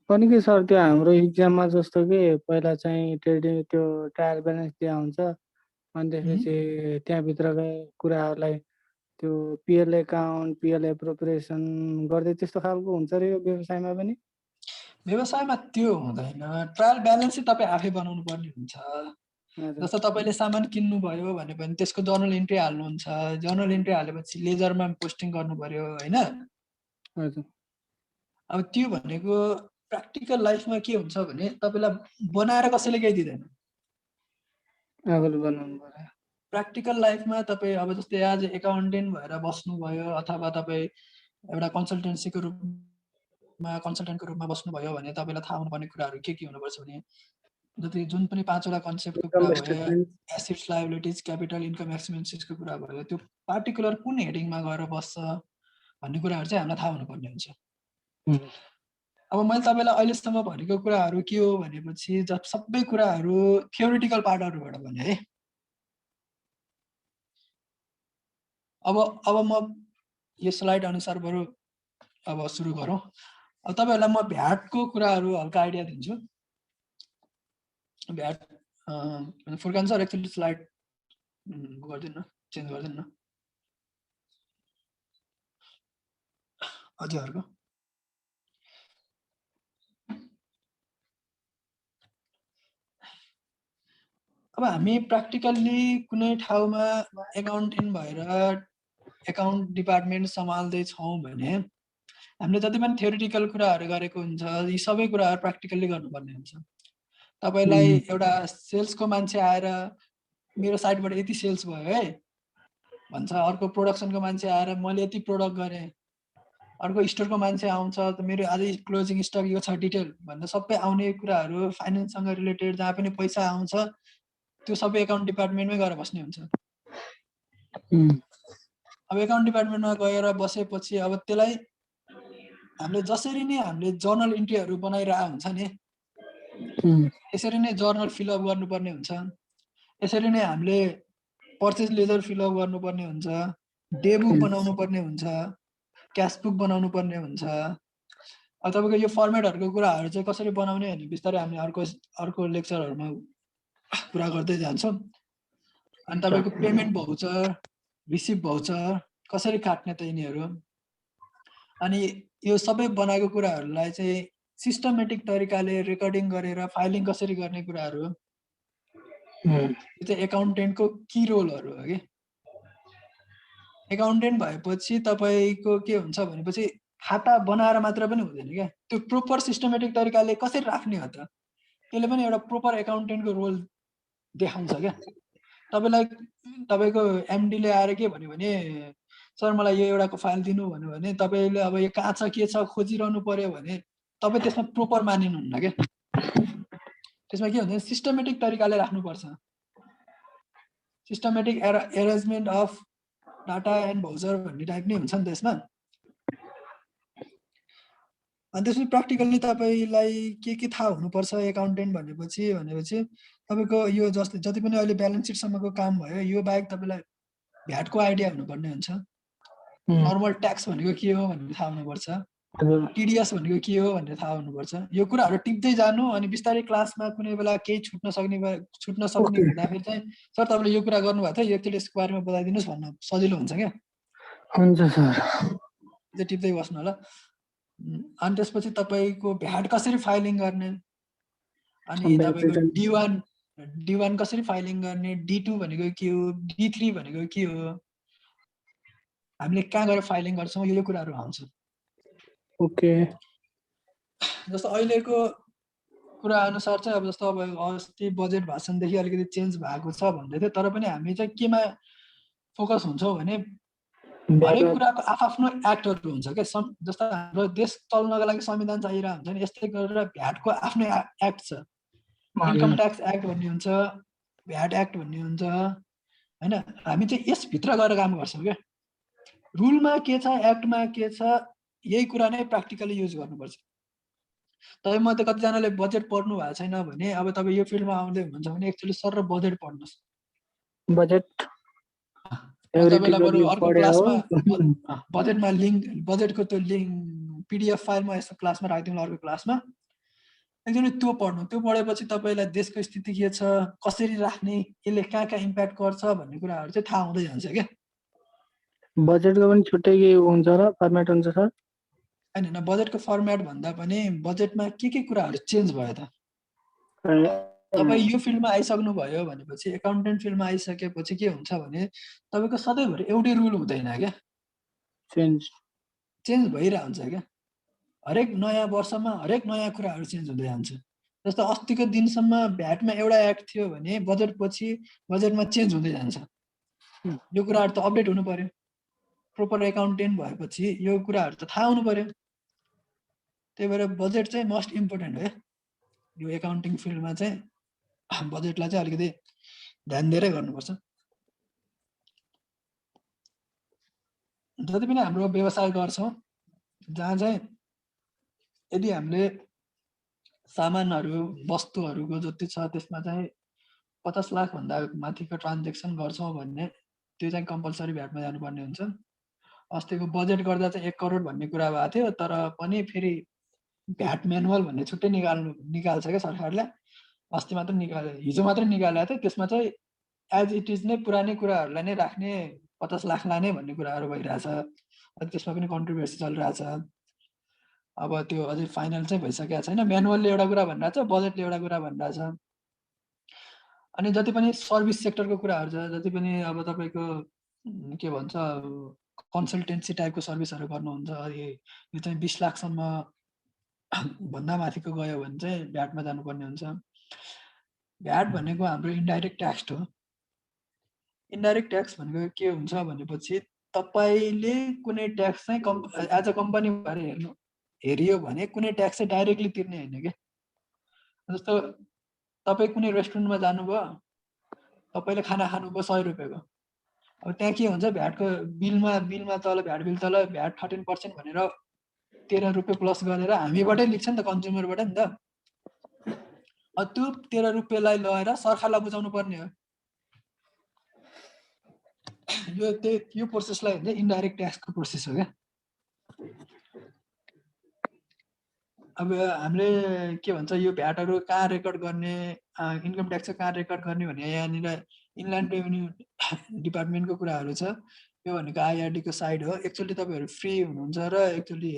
अनि के सर त्यो हाम्रो इक्जाममा जस्तो कि पहिला चाहिँ त्यो ट्रायल ब्यालेन्स दिया हुन्छ अनि त्यसपछि त्यहाँभित्रका कुराहरूलाई त्यो पिएल एकाउन्ट, पिएल एप्रोप्रिएसन गर्दै त्यस्तो खालको हुन्छ रे यो व्यवसायमा पनि? व्यवसायमा त्यो हुँदैन। ट्रायल ब्यालेन्स चाहिँ तपाईँ आफै बनाउनु पर्ने हुन्छ। जस्तो तपाईँले सामान किन्नुभयो भने पनि त्यसको जर्नल इन्ट्री हाल्नुहुन्छ। जर्नल इन्ट्री हालेपछि लेजरमा पोस्टिङ गर्नु पर्यो होइन। हजुर। अब त्यो भनेको प्र्याक्टिकल लाइफमा के हुन्छ भने तपाईँलाई बनाएर कसैले केही दिँदैन, आफूले बनाउनु पर्यो। प्र्याक्टिकल लाइफमा तपाईँ अब जस्तै आज एकाउन्टेन्ट भएर बस्नुभयो अथवा तपाईँ एउटा कन्सल्टेन्टको रूपमा बस्नुभयो भने तपाईँलाई थाहा हुनुपर्ने कुराहरू के हुनुपर्छ भने जति जुन पनि 5वटा कन्सेप्टको कुरा भयो, एसेट्स, लायबिलिटिज, क्यापिटल, इन्कम, एक्सपेन्सेसको कुरा भयो, त्यो पार्टिकुलर कुन हेडिङमा गएर बस्छ भन्ने कुराहरू चाहिँ हामीलाई थाहा हुनुपर्ने हुन्छ। अब मैले तपाईँलाई अहिलेसम्म भनेको कुराहरू के हो भनेपछि सबै कुराहरू थियोरिटिकल पार्टहरूबाट भने है। अब म यो स्लाइड अनुसार बरु अब सुरु गरौँ। अब तपाईँहरूलाई म भ्याटको कुराहरू हल्का आइडिया दिन्छु। भ्याट फुर्कान सर एकचोटि स्लाइड गरिदिनु न, चेन्ज गरिदिनु न हजुरहरूको। अब हामी प्र्याक्टिकल्ली कुनै ठाउँमा एकाउन्टेन्ट भएर एकाउन्ट डिपार्टमेन्ट सम्हाल्दैछौँ भने हामीले जति पनि थ्योरिटिकल कुराहरू गरेको हुन्छ यी सबै कुराहरू प्र्याक्टिकल्ली गर्नुपर्ने हुन्छ। तपाईँलाई एउटा सेल्सको मान्छे आएर मेरो साइडबाट यति सेल्स भयो है भन्छ, अर्को प्रोडक्सनको मान्छे आएर मैले यति प्रोडक्ट गरेँ, अर्को स्टोरको मान्छे आउँछ त मेरो आज क्लोजिङ स्टक यो छ डिटेल भन्दा सबै आउने कुराहरू फाइनेन्ससँग रिलेटेड जहाँ पनि पैसा आउँछ त्यो सबै एकाउन्ट डिपार्टमेन्टमै गएर बस्ने हुन्छ। अब एकाउन्ट डिपार्टमेन्टमा गएर बसेपछि अब त्यसलाई हामीले जसरी नै हामीले जर्नल इन्ट्रीहरू बनाइरहेको हुन्छ नि यसरी नै जर्नल फिलअप गर्नुपर्ने हुन्छ। यसरी नै हामीले पर्चेज लेजर फिलअप गर्नुपर्ने हुन्छ, डे बुक बनाउनु पर्ने हुन्छ, क्यास बुक बनाउनु पर्ने हुन्छ। अब तपाईँको यो फर्मेटहरूको कुराहरू चाहिँ कसरी बनाउने भने बिस्तारै हामी अर्को लेक्चरहरूमा कुरा गर्दै जान्छौँ। अनि तपाईँको पेमेन्ट भाउचर, रिसिभ भाउचर कसरी काट्ने त यिनीहरू, अनि यो सबै बनाएको कुराहरूलाई चाहिँ सिस्टमेटिक तरिकाले रेकर्डिङ गरेर फाइलिङ कसरी गर्ने कुराहरू यो चाहिँ एकाउन्टेन्टको की रोलहरू हो कि। एकाउन्टेन्ट भएपछि तपाईँको के हुन्छ भनेपछि खाता बनाएर मात्र पनि हुँदैन क्या, त्यो प्रोपर सिस्टमेटिक तरिकाले कसरी राख्ने हो त त्यसले पनि एउटा प्रोपर एकाउन्टेन्टको रोल देखाउँछ क्या। तपाईँको एमडीले आएर के भन्यो भने सर मलाई यो एउटाको फाइल दिनु भन्यो भने तपाईँले अब यो कहाँ छ के छ खोजिरहनु पर्यो भने तपाईँ त्यसमा प्रोपर मानिनुहुन्न क्या। त्यसमा के हुन्छ सिस्टमेटिक तरिकाले राख्नुपर्छ, systematic arrangement of data and voucher भन्ने टाइप नै हुन्छ नि त्यसमा। अनि त्यसपछि प्र्याक्टिकल्ली तपाईँलाई के थाहा हुनुपर्छ एकाउन्टेन्ट भनेपछि तपाईँको यो जति पनि अहिले ब्यालेन्स सिटसम्मको काम भयो यो बाहेक तपाईँलाई भ्याटको आइडिया हुनुपर्ने हुन्छ। नर्मल ट्याक्स भनेको के हो भन्ने थाहा हुनुपर्छ, टिडिएस भनेको के हो भनेर थाहा हुनुपर्छ। यो कुराहरू टिप्दै जानु अनि बिस्तारै क्लासमा कुनै बेला केही छुट्न सक्ने हुँदाखेरि चाहिँ सर तपाईँले यो कुरा गर्नुभएको थियो एकचोटि यसको बारेमा बताइदिनुहोस् भन्न सजिलो हुन्छ क्या। हुन्छ सर, त्यो टिप्दै बस्नु होला। अनि त्यसपछि तपाईँको भ्याट कसरी फाइलिङ गर्ने, अनि तपाईँको D1 कसरी फाइलिङ गर्ने, D2 भनेको के हो, D3 भनेको के हो, हामीले कहाँ गएर फाइलिङ गर्छौँ यो कुराहरू आउँछ। ओके। जस्तो अहिलेको कुरा अनुसार चाहिँ अब जस्तो अब अस्ति बजेट भाषणदेखि अलिकति चेन्ज भएको छ भन्दै थियो, तर पनि हामी चाहिँ केमा फोकस हुन्छौँ भने हरेक कुराको आफ्नो एक्टहरू हुन्छ क्या। जस्तो हाम्रो देश चल्नको लागि संविधान चाहिरहेको हुन्छ नि, यस्तै गरेर भ्याटको आफ्नो एक्ट छ। इन्कम ट्याक्स एक्ट भन्ने हुन्छ, भ्याट एक्ट भन्ने हुन्छ होइन। हामी चाहिँ यसभित्र गएर काम गर्छौँ क्या। रुलमा के छ, एक्टमा के छ, यही कुरा नै प्र्याक्टिकली युज गर्नुपर्छ। तपाईँ मध्ये कतिजनाले बजेट पढ्नु भएको छैन भने अब तपाईँ यो फिल्डमा आउँदै हुनुहुन्छ भने एक्चुअली सर र बजेट पढ्नुहोस्। बजेट तपाईँलाई बरु अर्को क्लासमा बजेटमा लिङ्क, बजेटको त्यो लिङ्क PDF फाइलमा यस्तो क्लासमा राखिदिउँला अर्को क्लासमा। एक्चुअली त्यो पढ्नु, त्यो पढेपछि तपाईँलाई देशको स्थिति के छ, कसरी राख्ने, यसले कहाँ कहाँ इम्प्याक्ट गर्छ भन्ने कुराहरू चाहिँ थाहा हुँदै जान्छ क्या। बजेटको पनि छुट्टै के हुन्छ र फर्मेट हुन्छ सर? होइन, बजेटको फर्मेट भन्दा पनि बजेटमा के कुराहरू चेन्ज भयो त। तपाईँ यो फिल्डमा आइसक्नु भयो भनेपछि, एकाउन्टेन्ट फिल्डमा आइसकेपछि के हुन्छ भने तपाईँको सधैँभरि एउटै रुल हुँदैन क्या, चेन्ज भइरहन्छ क्या। हरेक नयाँ वर्षमा हरेक नयाँ कुराहरू चेन्ज हुँदै जान्छ। जस्तो अस्तिको दिनसम्म भ्याटमा एउटा एक्ट थियो भने बजेटपछि बजेटमा चेन्ज हुँदै जान्छ। यो कुराहरू त अपडेट हुनु पर्यो। प्रोपर एकाउन्टेन्ट भएपछि यो कुराहरू त थाहा हुनु पर्यो। त्यही भएर बजेट चाहिँ मोस्ट इम्पोर्टेन्ट हो। यो एकाउन्टिङ फिल्डमा चाहिँ बजेटलाई चाहिँ अलिकति ध्यान दिएरै गर्नुपर्छ। जति पनि हाम्रो व्यवसाय गर्छौँ जहाँ चाहिँ यदि हामीले सामानहरू वस्तुहरूको जति छ त्यसमा चाहिँ 50 लाख भन्दा माथिको ट्रान्जेक्सन गर्छौँ भने त्यो चाहिँ कम्पलसरी भ्याटमा जानुपर्ने हुन्छ। अस्तिको बजेट गर्दा चाहिँ 1 करोड भन्ने कुरा भएको थियो, तर पनि फेरि भ्याट म्यानुअल भन्ने छुट्टै निकाल्छ क्या सरकारले। अस्ति मात्र हिजो मात्रै निकालेको थियो। त्यसमा चाहिँ एज इट इज नै पुरानै कुराहरूलाई नै राख्ने, 50 लाख लाने भन्ने कुराहरू भइरहेछ। त्यसमा पनि कन्ट्रोभर्सी चलिरहेछ। अब त्यो अझै फाइनल चाहिँ भइसकेको छैन। म्यानुअलले एउटा कुरा भनिरहेछ, बजेटले एउटा कुरा भनिरहेछ। अनि जति पनि सर्भिस सेक्टरको कुराहरू छ, जति पनि अब तपाईँको के भन्छ कन्सल्टेन्सी टाइपको सर्भिसहरू गर्नुहुन्छ, यो चाहिँ 20 लाखसम्म भन्दा माथिको गयो भने चाहिँ भ्याटमा जानुपर्ने हुन्छ। भ्याट भनेको हाम्रो इन्डाइरेक्ट ट्याक्स हो। इन्डाइरेक्ट ट्याक्स भनेको के हुन्छ भनेपछि तपाईँले कुनै ट्याक्स चाहिँ एज अ कम्पनी भएर हेरियो भने कुनै ट्याक्स चाहिँ डाइरेक्टली तिर्ने होइन क्या। जस्तो तपाईँ कुनै रेस्टुरेन्टमा जानुभयो, तपाईँले खाना खानुभयो 100 रुपियाँको, अब त्यहाँ के हुन्छ भ्याटको बिलमा तल भ्याट बिल तल भ्याट 13% भनेर 13 रुपियाँ प्लस गरेर हामीबाटै लिन्छ नि त, कन्ज्युमरबाट नि त। त्यो 13 रुपियाँलाई लगेर सरकारलाई बुझाउनु पर्ने हो। यो प्रोसेसलाई भन्छ इन्डाइरेक्ट ट्याक्सको प्रोसेस हो क्या। अब हामीले के भन्छ यो भ्याटहरू कहाँ रेकर्ड गर्ने, इन्कम ट्याक्स कहाँ रेकर्ड गर्ने भने यहाँनिर इनल्यान्ड रेभेन्यू डिपार्टमेन्टको कुराहरू छ। यो भनेको IRD को साइड हो। एक्चुअली तपाईँहरू फ्री हुनुहुन्छ र एक्चुअली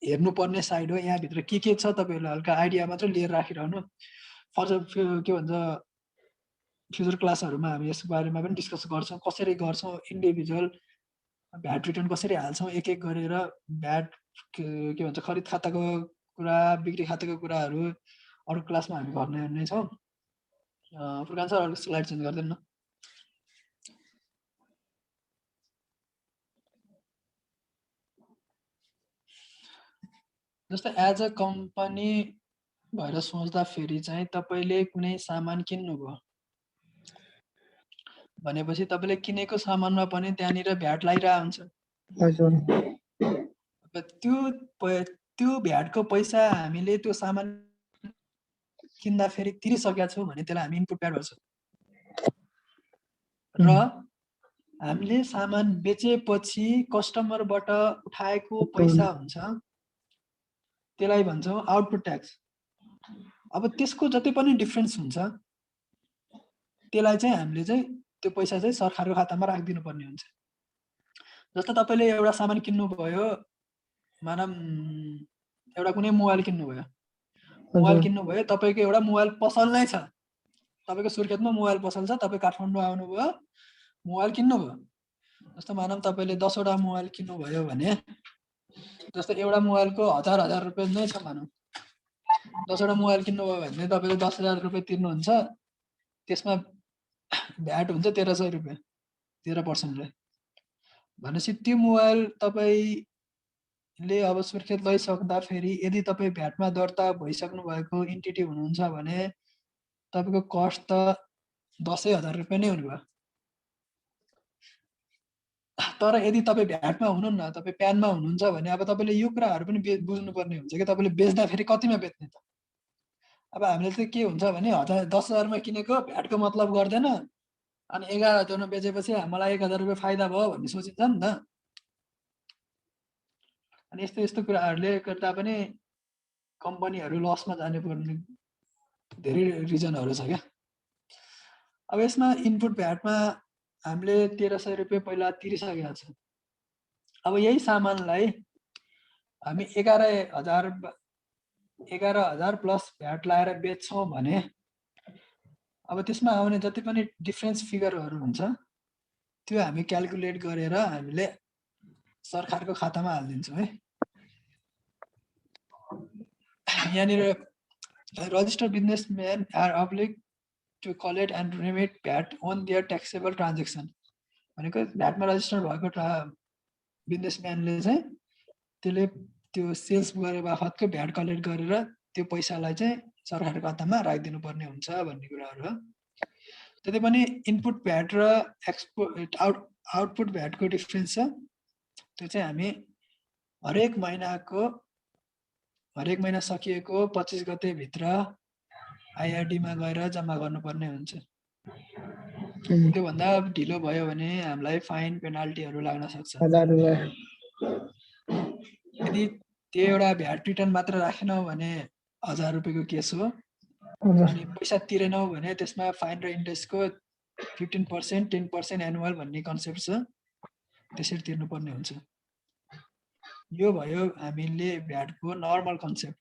हेर्नुपर्ने साइड हो। यहाँभित्र के छ तपाईँहरूलाई हल्का आइडिया मात्र लिएर राखिरहनु। फर्दर के भन्छ फ्युचर क्लासहरूमा हामी यसको बारेमा पनि डिस्कस गर्छौँ, कसरी गर्छौँ, इन्डिभिजुअल भ्याट रिटर्न कसरी हाल्छौँ एक एक गरेर। भ्याट के भन्छ खरिद खाताको कुरा, बिक्री खाताको कुराहरू अरू क्लासमा हामी गर्ने नै छौँ। फुर्कान सर अरू स्लाइड चेन्ज गर्दैन न। जस्तो एज अ कम्पनी भएर सोच्दाखेरि चाहिँ तपाईँले कुनै सामान किन्नुभयो भनेपछि तपाईँले किनेको सामानमा पनि त्यहाँनिर भ्याट लगाइरहेको हुन्छ। त्यो भ्याटको पैसा हामीले त्यो सामान किन्दाखेरि तिरिसकेका छौँ भने त्यसलाई हामी इनपुट भ्याट भन्छौँ। र हामीले सामान बेचेपछि कस्टमरबाट उठाएको पैसा हुन्छ त्यसलाई भन्छौँ आउटपुट ट्याक्स। अब त्यसको जति पनि डिफरेन्स हुन्छ त्यसलाई चाहिँ हामीले चाहिँ त्यो पैसा चाहिँ सरकारको खातामा राखिदिनु पर्ने हुन्छ। जस्तो तपाईँले एउटा सामान किन्नुभयो, मानम एउटा कुनै मोबाइल किन्नुभयो, तपाईँको एउटा मोबाइल पसल नै छ, तपाईँको सुर्खेतमा मोबाइल पसल छ, तपाईँ काठमाडौँ आउनुभयो, मोबाइल किन्नुभयो। जस्तो मानम तपाईँले 10 वटा मोबाइल किन्नुभयो भने जस्तो एउटा मोबाइलको 1000 रुपियाँ नै छ मानौँ, 10वटा मोबाइल किन्नुभयो भने तपाईँले 10,000 रुपियाँ तिर्नुहुन्छ, त्यसमा भ्याट हुन्छ 1300 रुपियाँ 13%ले। भनेपछि त्यो मोबाइल तपाईँले अब सुर्खेत लैसक्दाखेरि यदि तपाईँ भ्याटमा दर्ता भइसक्नु भएको इन्टिटी हुनुहुन्छ भने तपाईँको कस्ट त 10,000 रुपियाँ नै हुनुभयो। तर यदि तपाईँ भ्याटमा हुनुहुन्न, तपाईँ प्यानमा हुनुहुन्छ भने अब तपाईँले यो कुराहरू पनि बुझ्नुपर्ने हुन्छ कि तपाईँले बेच्दाखेरि कतिमा बेच्ने त। अब हामीले चाहिँ के हुन्छ भने 10,000मा किनेको भ्याटको मतलब गर्दैन, अनि 11,000मा बेचेपछि मलाई 1,000 रुपियाँ फाइदा भयो भन्ने सोचिन्छ नि त। अनि यस्तो यस्तो कुराहरूले गर्दा पनि कम्पनीहरू लसमा जाने पर्ने धेरै रिजनहरू छ क्या। अब यसमा इनपुट भ्याटमा हामीले 1300 रुपियाँ पहिला तिरिसकेका छौँ। अब यही सामानलाई हामी 11,000 प्लस भ्याट लाएर बेच्छौँ भने अब त्यसमा आउने जति पनि डिफ्रेन्स फिगरहरू हुन्छ त्यो हामी क्याल्कुलेट गरेर हामीले सरकारको खातामा हालिदिन्छौँ है। यहाँनिर registered businessman are obliged to collect and remit VAT on their taxable transaction भनेको भ्याटमा रजिस्टर भएको बिजनेसम्यानले चाहिँ त्यसले त्यो सेल्स गरे बापतको भ्याट कलेक्ट गरेर त्यो पैसालाई चाहिँ सरकारको खातामा राखिदिनु पर्ने हुन्छ भन्ने कुराहरू हो। त्यति पनि इनपुट भ्याट र आउटपुट भ्याटको डिफ्रेन्स छ। त्यो चाहिँ हामी हरेक महिना सकिएको 25 गते भित्र आइआरडीमा गएर जम्मा गर्नुपर्ने हुन्छ। त्योभन्दा ढिलो भयो भने हामीलाई फाइन पेनाल्टीहरू लाग्न सक्छ। 1000 रुपैयाँ। यदि त्यो एउटा भ्याट रिटर्न मात्र राखेनौ भने 1000 रुपियाँको केस हो। अनि पैसा तिरेनौ भने त्यसमा फाइन र इन्ट्रेस्टको 15%, 10% एनुअल भन्ने कन्सेप्ट छ, त्यसरी तिर्नुपर्ने हुन्छ। यो भयो हामीले भ्याटको नर्मल कन्सेप्ट।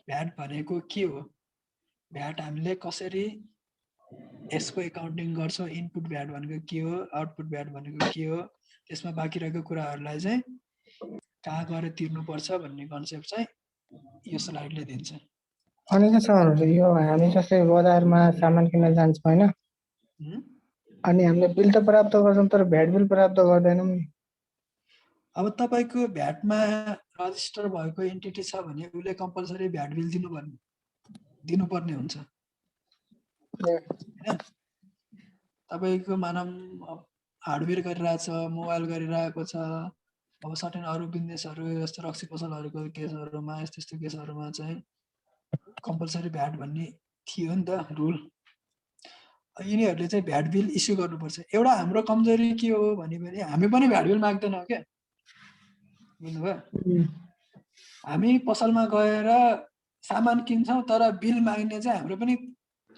भ्याट भनेको के हो, भ्याट हामीले कसरी यसको एकाउन्टिङ गर्छौँ, इनपुट भ्याट भनेको के हो, आउटपुट भ्याट भनेको के हो, त्यसमा बाँकी रहेको कुराहरूलाई चाहिँ कहाँ गएर तिर्नुपर्छ भन्ने कन्सेप्ट चाहिँ यो स्लाइडले दिन्छ। अनि के सर यो हामी जस्तै बजारमा सामान किन्न जान्छौँ हैन, अनि हामीले बिल त प्राप्त गर्छौँ तर भ्याट बिल प्राप्त गर्दैनौँ नि। अब तपाईँको भ्याटमा रजिस्टर भएको एन्टिटी छ भने उसले कम्पलसरी भ्याट बिल दिनुपर्ने हुन्छ। तपाईँको मानव हार्डवेयर गरिरहेछ, मोबाइल गरिरहेको छ, अब सर्टेन अरू बिजनेसहरू जस्तो रक्सी पसलहरूको केसहरूमा यस्तो यस्तो केसहरूमा चाहिँ कम्पलसरी भ्याट भन्ने थियो नि त रुल। यिनीहरूले चाहिँ भ्याट बिल इस्यु गर्नुपर्छ। एउटा हाम्रो कमजोरी के हो भने हामी पनि भ्याट बिल माग्दैनौँ क्या, बुझ्नुभयो। हामी पसलमा गएर सामान किन्छौँ तर बिल माग्ने चाहिँ हाम्रो पनि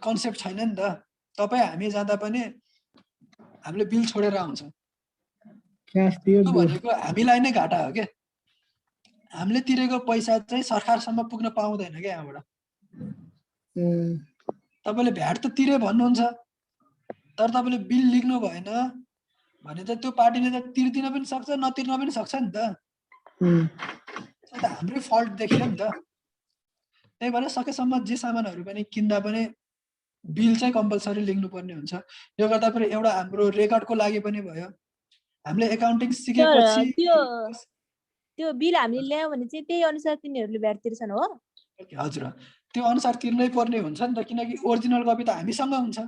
कन्सेप्ट छैन नि त। तपाईँ हामी जाँदा पनि हामीले बिल छोडेर आउँछौँ। त्यो भनेको हामीलाई नै घाटा हो क्या। हामीले तिरेको पैसा चाहिँ सरकारसम्म पुग्न पाउँदैन क्या यहाँबाट। तपाईँले भ्याट त तिरे भन्नुहुन्छ तर तपाईँले बिल लेख्नु भएन भने त त्यो पार्टीले त तिर्दिन पनि सक्छ, नतिर्न पनि सक्छ नि त। त हाम्रै फल्ट देखियो नि त। त्यही भएर सकेसम्म जे सामानहरू पनि किन्दा पनि बिल चाहिँ कम्पलसरी लेख्नुपर्ने हुन्छ। यो गर्दा पनि एउटा हाम्रो रेकर्डको लागि पनि भयो। हामीले एकाउन्टिङ सिकेपछि त्यो बिल हामीले ल्यायौँ भने चाहिँ त्यही अनुसार तिनीहरूले भ्याट तिर्छन् हो? हजुर, त्यो अनुसार तिर्नै पर्ने हुन्छ नि त, किनकि ओरिजिनल कपी त हामीसँग हुन्छ।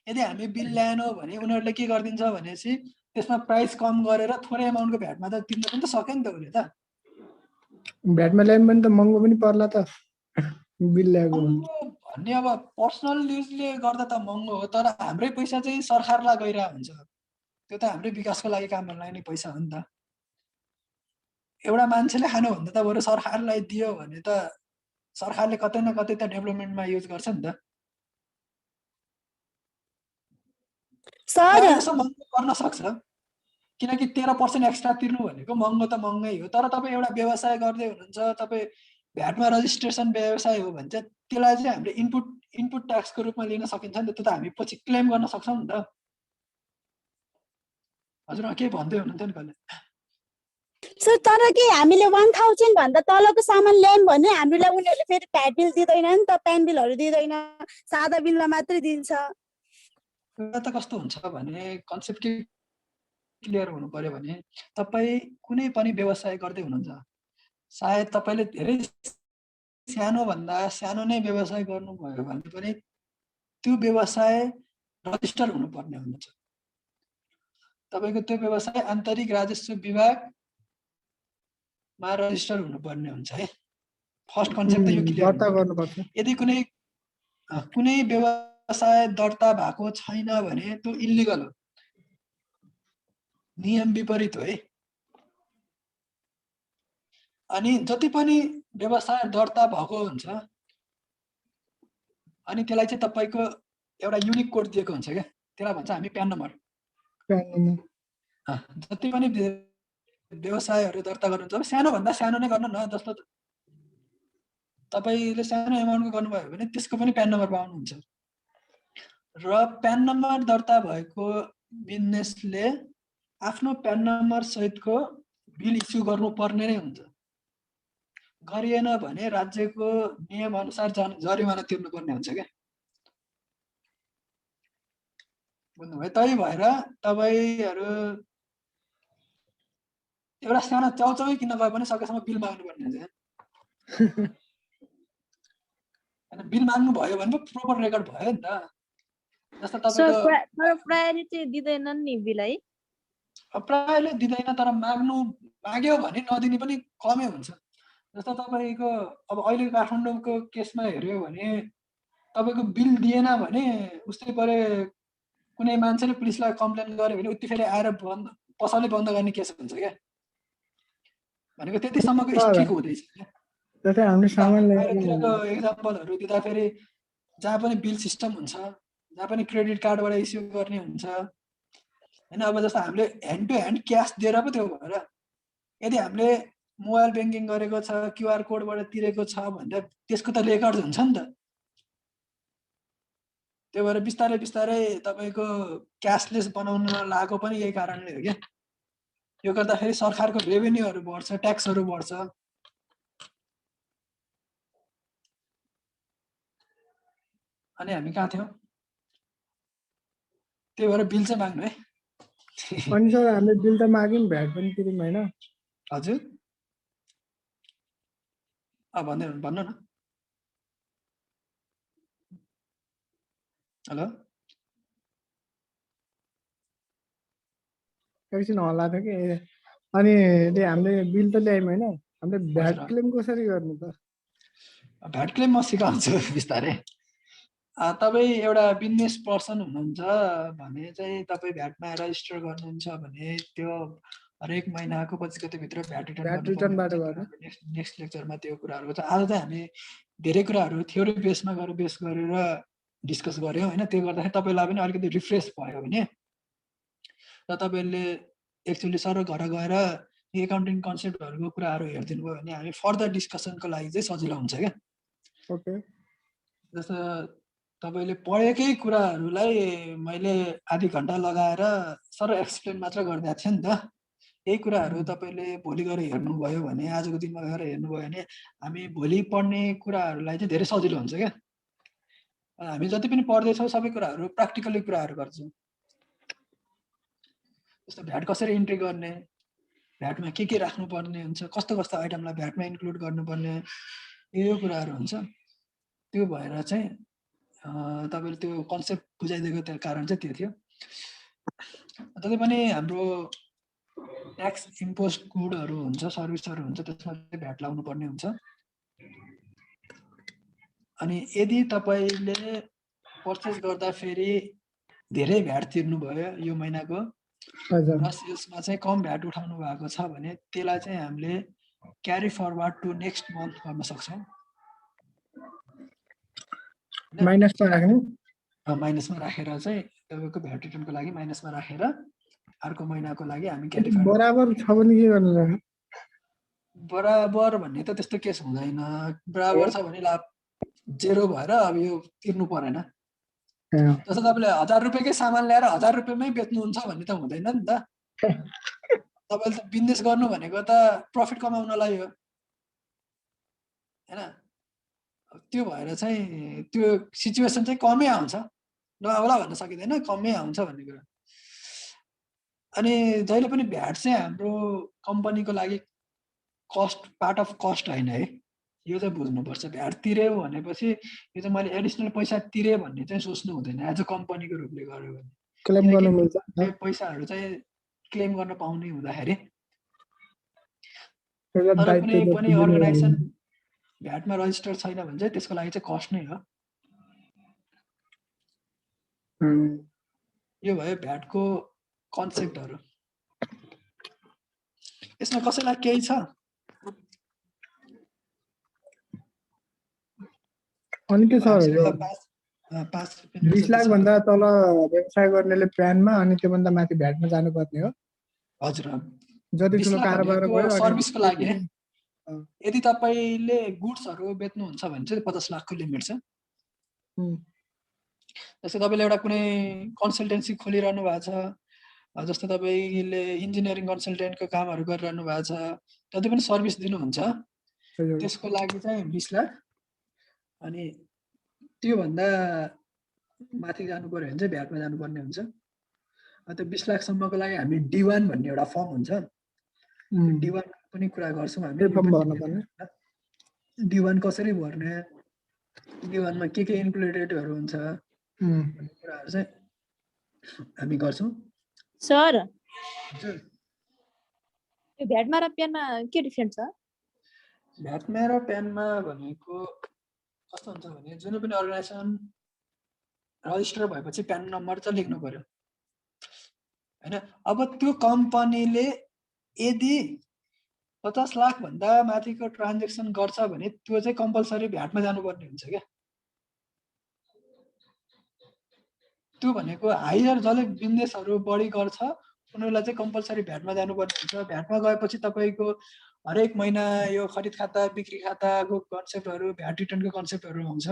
यदि हामी बिल ल्याएनौँ भने उनीहरूले के गरिदिन्छ भनेपछि त्यसमा प्राइस कम गरेर थोरै एमाउन्टको भ्याटमा त तिर्न पनि त सक्यो नि त उसले त। भ्याटमा ल्यायो भने त महँगो पनि पर्ला त बिल ल्याएको भन्ने। अब पर्सनल युजले गर्दा त महँगो हो तर हाम्रै पैसा चाहिँ सरकारलाई गइरहेको हुन्छ। त्यो त हाम्रै विकासको लागि काम लाग्ने पैसा हो नि त। एउटा मान्छेले खानुभन्दा त बरु सरकारलाई दियो भने त सरकारले कतै न कतै त डेभलपमेन्टमा युज गर्छ नि त। यसो महँगो पर्न सक्छ किनकि 13% एक्स्ट्रा तिर्नु भनेको महँगो त महँगै हो। तर तपाईँ एउटा व्यवसाय गर्दै हुनुहुन्छ, तपाईँ भ्याटमा रजिस्ट्रेसन व्यवसाय हो भने चाहिँ त्यसलाई चाहिँ हामीले इनपुट ट्याक्सको रूपमा लिन सकिन्छ नि त। त्यो त हामी पछि क्लेम गर्न सक्छौँ नि त। हजुर केही भन्दै हुनुहुन्थ्यो नि कहिले? सर तर के हामीले 1000 भन्दा तलको सामान ल्यायौँ भने हामीलाई उनीहरूले फेरि भ्याट बिल दिँदैन नि त, प्यान बिलहरू दिँदैन, सादा बिलमा मात्रै दिन्छ। एउटा त कस्तो हुन्छ भने कन्सेप्ट के क्लियर हुनु पर्यो भने तपाईँ कुनै पनि व्यवसाय गर्दै हुनुहुन्छ, सायद तपाईँले धेरै सानो भन्दा सानो नै व्यवसाय गर्नुभयो भने पनि त्यो व्यवसाय रजिस्टर हुनुपर्ने हुन्छ। तपाईँको त्यो व्यवसाय आन्तरिक राजस्व विभागमा रजिस्टर हुनुपर्ने हुन्छ है। फर्स्ट कन्सेप्ट त यो क्लियर दर्ता गर्नुपर्छ। यदि कुनै व्यवसाय दर्ता भएको छैन भने त्यो इलिगल हो, नियम विपरीत हो है। अनि जति पनि व्यवसाय दर्ता भएको हुन्छ अनि त्यसलाई चाहिँ तपाईँको एउटा युनिक कोड दिएको हुन्छ क्या, त्यसलाई भन्छ हामी प्यान नम्बर। जति पनि व्यवसायहरू दर्ता गर्नुहुन्छ सानो भन्दा सानो नै गर्नु न, जस्तो तपाईँले सानो एमाउन्टको गर्नुभयो भने त्यसको पनि प्यान नम्बर पाउनुहुन्छ। र प्यान नम्बर दर्ता भएको बिजनेसले आफ्नो प्यान नम्बर सहितको बिल इस्यु गर्नुपर्ने नै हुन्छ। गरिएन भने राज्यको नियम अनुसार जरिमाना तिर्नुपर्ने हुन्छ क्या। बुझ्नुभयो? त्यही भएर तपाईँहरू एउटा सानो चाउचाउै किन्न गए पनि सकेसम्म बिल माग्नुपर्ने हुन्छ। होइन बिल माग्नु भयो भने पो प्रोपर रेकर्ड भयो नि त। जस्तो तपाईँको तर प्रायोरिटी दिँदैनन् नि बिल है। प्रायले दिँदैन, तर माग्यो भने नदिने पनि कमै हुन्छ। जस्तो तपाईँको अब अहिले काठमाडौँको केसमा हेऱ्यो भने तपाईँको बिल दिएन भने उस्तै परे कुनै मान्छेले पुलिसलाई कम्प्लेन गर्यो भने उति फेरि आएर पसलै बन्द गर्ने केस हुन्छ क्या। भनेको त्यतिसम्मको स्ट्रिक हुँदैछ क्या। एक्जाम्पलहरू दिँदाखेरि जहाँ पनि बिल सिस्टम हुन्छ, जहाँ पनि क्रेडिट कार्डबाट इस्यु गर्ने हुन्छ होइन। अब जस्तो हामीले ह्यान्ड टु ह्यान्ड क्यास दिएर पो त्यो भएर, यदि हामीले मोबाइल ब्याङ्किङ गरेको छ, क्युआर कोडबाट तिरेको छ भन्दा त्यसको त रेकर्ड हुन्छ नि त। त्यो भएर बिस्तारै बिस्तारै तपाईँको क्यासलेस बनाउन लागेको पनि यही कारणले हो क्या। यो गर्दाखेरि सरकारको रेभेन्यूहरू बढ्छ, ट्याक्सहरू बढ्छ। अनि हामी कहाँ थियौँ? त्यही भएर बिल चाहिँ माग्नु है। अनि सर हामीले बिल त माग्यौँ, भ्याट पनि तिर्यौँ होइन? हजुर भन्नु न। हेलो एकछिन हल्ला थियो कि। अनि हामीले बिल त ल्यायौँ होइन, हामीले भ्याट क्लेम कसरी गर्नु त? भ्याट क्लेम म सिकाउँछु बिस्तारै। तपाईँ एउटा बिजनेस पर्सन हुनुहुन्छ भने चाहिँ तपाईँ भ्याटमा रजिस्टर गर्नुहुन्छ भने त्यो हरेक महिनाको 25 गतेभित्र भ्याट रिटर्नबाट गर्नु। नेक्स्ट लेक्चरमा त्यो कुराहरू छ। आज चाहिँ हामी धेरै कुराहरू थ्योरी बेसमा गरेर डिस्कस गऱ्यौँ होइन। त्यो गर्दाखेरि तपाईँलाई पनि अलिकति रिफ्रेस भयो भने र तपाईँले एक्चुअली सर घर गएर एकाउन्टिङ कन्सेप्टहरूको कुराहरू हेरिदिनु भयो भने हामी फर्दर डिस्कसनको लागि चाहिँ सजिलो हुन्छ क्या। ओके। जस्तो तपाईँले पढेकै कुराहरूलाई मैले आधी घन्टा लगाएर सर एक्सप्लेन मात्र गरिदिएको थिएँ नि त। यही कुराहरू तपाईँले भोलि गएर हेर्नुभयो भने, आजको दिनमा गएर हेर्नुभयो भने हामी भोलि पढ्ने कुराहरूलाई चाहिँ धेरै सजिलो हुन्छ क्या। हामी जति पनि पढ्दैछौँ सबै कुराहरू प्र्याक्टिकली कुराहरू गर्छौँ। जस्तो भ्याट कसरी इन्ट्री गर्ने, भ्याटमा के राख्नुपर्ने हुन्छ, कस्तो कस्तो आइटमलाई भ्याटमा इन्क्लुड गर्नुपर्ने, यो कुराहरू हुन्छ। त्यो भएर चाहिँ तपाईँले त्यो कन्सेप्ट बुझाइदिएको त्यो कारण चाहिँ त्यो थियो। जति पनि हाम्रो ट्याक्स इम्पोज गुडहरू हुन्छ, सर्भिसहरू हुन्छ, त्यसमा चाहिँ भ्याट लाउनु पर्ने हुन्छ। अनि यदि तपाईँले पर्चेस गर्दाखेरि धेरै भ्याट तिर्नुभयो यो महिनाको र सेल्समा चाहिँ कम भ्याट उठाउनु भएको छ भने त्यसलाई चाहिँ हामीले क्यारी फरवर्ड टु नेक्स्ट मन्थ गर्न सक्छौँ। माइनसमा राख्नु, माइनसमा राखेर चाहिँ तपाईँको भ्याट रिटर्नको लागि माइनसमा राखेर अर्को महिनाको लागि हामी क्यारी फरवर्ड। बराबर छ भने के गर्नु त? बराबर भन्ने त त्यस्तो केस हुँदैन। बराबर छ भने लाभ जेरो भएर अब यो तिर्नु परेन। जस्तो तपाईँले 1000 रुपियाँकै सामान ल्याएर 1000 रुपियाँमै बेच्नुहुन्छ भन्ने त हुँदैन नि त। तपाईँले त बिजनेस गर्नु भनेको त प्रफिट कमाउनलाई हो हैन। त्यो भएर चाहिँ त्यो सिचुएसन चाहिँ कमै आउँछ, नआउला भन्न सकिँदैन, कमै आउँछ भन्ने कुरा। अनि जहिले पनि भ्याट चाहिँ हाम्रो कम्पनीको लागि कस्ट, पार्ट अफ कस्ट होइन है, यो चाहिँ बुझ्नुपर्छ। भ्याट तिर्यो भनेपछि यो चाहिँ मैले एडिसनल पैसा तिरेँ भन्ने चाहिँ सोच्नु हुँदैन एज अ कम्पनीको रूपले गर्यो भने। क्लेम गर्न मिल्छ त्यो पैसाहरू चाहिँ क्लेम गर्न पाउने हुँदाखेरि त्यसलाई तर दायित्व कुनै जति पनि दिनु अर्गनाइजेसन भयो। भ्याटमा रजिस्टर छैन भने चाहिँ त्यसको लागि चाहिँ कस्ट नै हो। यो भयो भ्याटको कन्सेप्टहरू। यसमा कसैलाई केही छ? अनि के सर यो 20 लाख भन्दा तल व्यवसाय गर्नेले प्यानमा अनि त्योभन्दा माथि भ्याटमा जानुपर्ने हो? हजुर, जति ठुलो कारोबार भयो सर्भिसको लागि है। यदि तपाईले गुड्सहरू बेच्नुहुन्छ भने चाहिँ 50 लाखको लिमिट छ। जस्तै तपाईले एउटा कुनै कन्सल्टेन्सी खोलिरहनु भएको छ, जस्तै तपाईले इन्जिनियरिङ कन्सल्टेन्टको कामहरू गरिरहनु भएको छ, जति पनि सर्भिस दिनुहुन्छ त्यसको लागि चाहिँ 20 लाख। अनि त्यो भन्दा माथि जानु पर्यो भने चाहिँ भ्याटमा जानुपर्ने हुन्छ। त्यो 20 लाखसम्मको लागि हामी D1 भन्ने एउटा फर्म हुन्छ, D1 पनि कुरा गर्छौँ हामी। D1 कसरी भर्ने, D1 मा के इन्क्लुडेडहरू हुन्छ भन्ने कुराहरू चाहिँ हामी गर्छौँ। सर यो भ्याटमा र प्यानमा के डिफरेन्स छ? भ्याटमा र प्यानमा भनेको कस्तो हुन्छ भने जुनै पनि अर्गनाइजेसन रजिस्टर भएपछि प्यान नम्बर चाहिँ लेख्नु पर्यो हैन। अब त्यो कम्पनीले यदि 50 लाख भन्दा माथिको ट्रान्जेक्सन गर्छ भने त्यो चाहिँ कम्पलसरी भ्याटमा जानुपर्ने हुन्छ क्या। त्यो भनेको हायर जसले बिजनेसहरू बढी गर्छ उनीहरूलाई चाहिँ कम्पलसरी भ्याटमा जानुपर्ने हुन्छ। भ्याटमा गएपछि तपाईँको हरेक महिना यो खरिद खाता, बिक्री खाताको कन्सेप्टहरू, भ्याट रिटर्नको कन्सेप्टहरू आउँछ।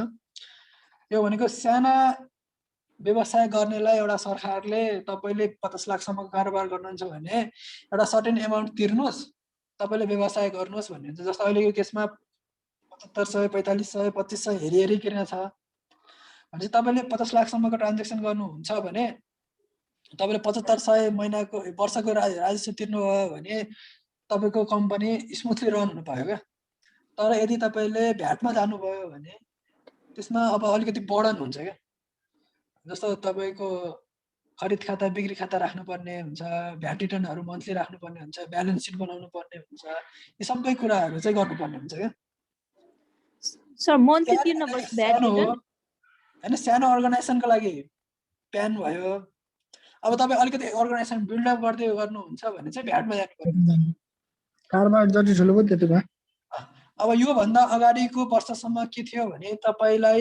यो भनेको साना व्यवसाय गर्नेलाई एउटा सरकारले तपाईले 50 लाखसम्मको कारोबार गर्नुहुन्छ भने एउटा सर्टेन एमाउन्ट तिर्नुहोस्, तपाईले व्यवसाय गर्नुहोस् भन्ने हुन्छ। जस्तो अहिलेको केसमा 7500, 4500, 2500 हेरी किन छ भने तपाईले 50 लाखसम्मको ट्रान्जेक्सन गर्नुहुन्छ भने तपाईले 7500 महिनाको वर्षको राजस्व तिर्नुभयो भने तपाईको कम्पनी स्मुथली रन हुन पायो क्या। तर यदि तपाईले भ्याटमा जानुभयो भने त्यसमा अब अलिकति बर्डन हुन्छ क्या। जस्तो तपाईको खरिद खाता, बिक्री खाता राख्नुपर्ने हुन्छ, भ्याट रिटर्नहरू मन्थली राख्नुपर्ने हुन्छ, ब्यालेन्स सिट बनाउनु पर्ने हुन्छ, यी सबै कुराहरू चाहिँ गर्नुपर्ने हुन्छ क्या। सर मन्थली तिर्नुपर्छ भ्याट रिटर्न हैन। सानो अर्गनाइजेसनको लागि प्यान भयो। अब तपाईँ अलिकति अर्गनाइजेसन बिल्डअप गर्दै गर्नुहुन्छ भने चाहिँ भ्याटमा जानुपर्ने। कारोबार जति ठुलो भयो त्यति भयो। अब यो भन्दा अगाडिको वर्षसम्म के थियो भने तपाईलाई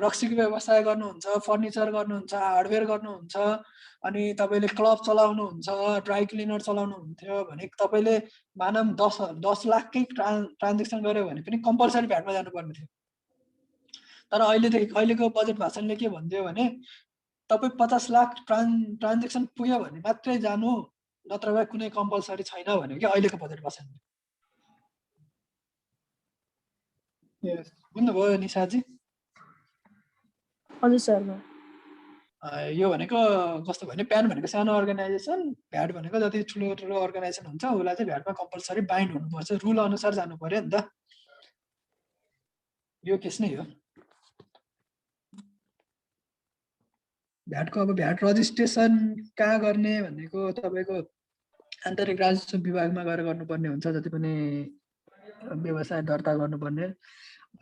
रक्सीको व्यवसाय गर्नुहुन्छ, फर्निचर गर्नुहुन्छ, हार्डवेयर गर्नुहुन्छ, अनि तपाईले क्लब चलाउनुहुन्छ, ड्राई क्लिनर चलाउनुहुन्थ्यो भने तपाईले मानव 10 लाखकै ट्रान्जेक्सन गर्यो भने पनि कम्पलसरी भ्याटमा जानुपर्ने थियो। तर अहिलेको बजेट भाषणले के भन्दियो भने तपाईँ 50 लाख ट्रान्जेक्सन पुग्यो भने मात्रै जानु, नत्र भए कुनै कम्पलसरी छैन भन्यो कि अहिलेको बजेट भाषणले। बुझ्नुभयो निशाजी? हजुर सर। यो भनेको कस्तो भने प्यान भनेको सानो अर्गनाइजेसन, भ्याट भनेको जति ठुलो अर्गनाइजेसन हुन्छ उसलाई चाहिँ भ्याटमा कम्पलसरी बाइन्ड हुनुपर्छ, रुल अनुसार जानु पर्यो नि त। यो केस नै हो। भ्याटको अब भ्याट रजिस्ट्रेसन कहाँ गर्ने भनेको तपाईँको आन्तरिक राजस्व विभागमा गएर गर्नुपर्ने हुन्छ। जति पनि व्यवसाय दर्ता गर्नुपर्ने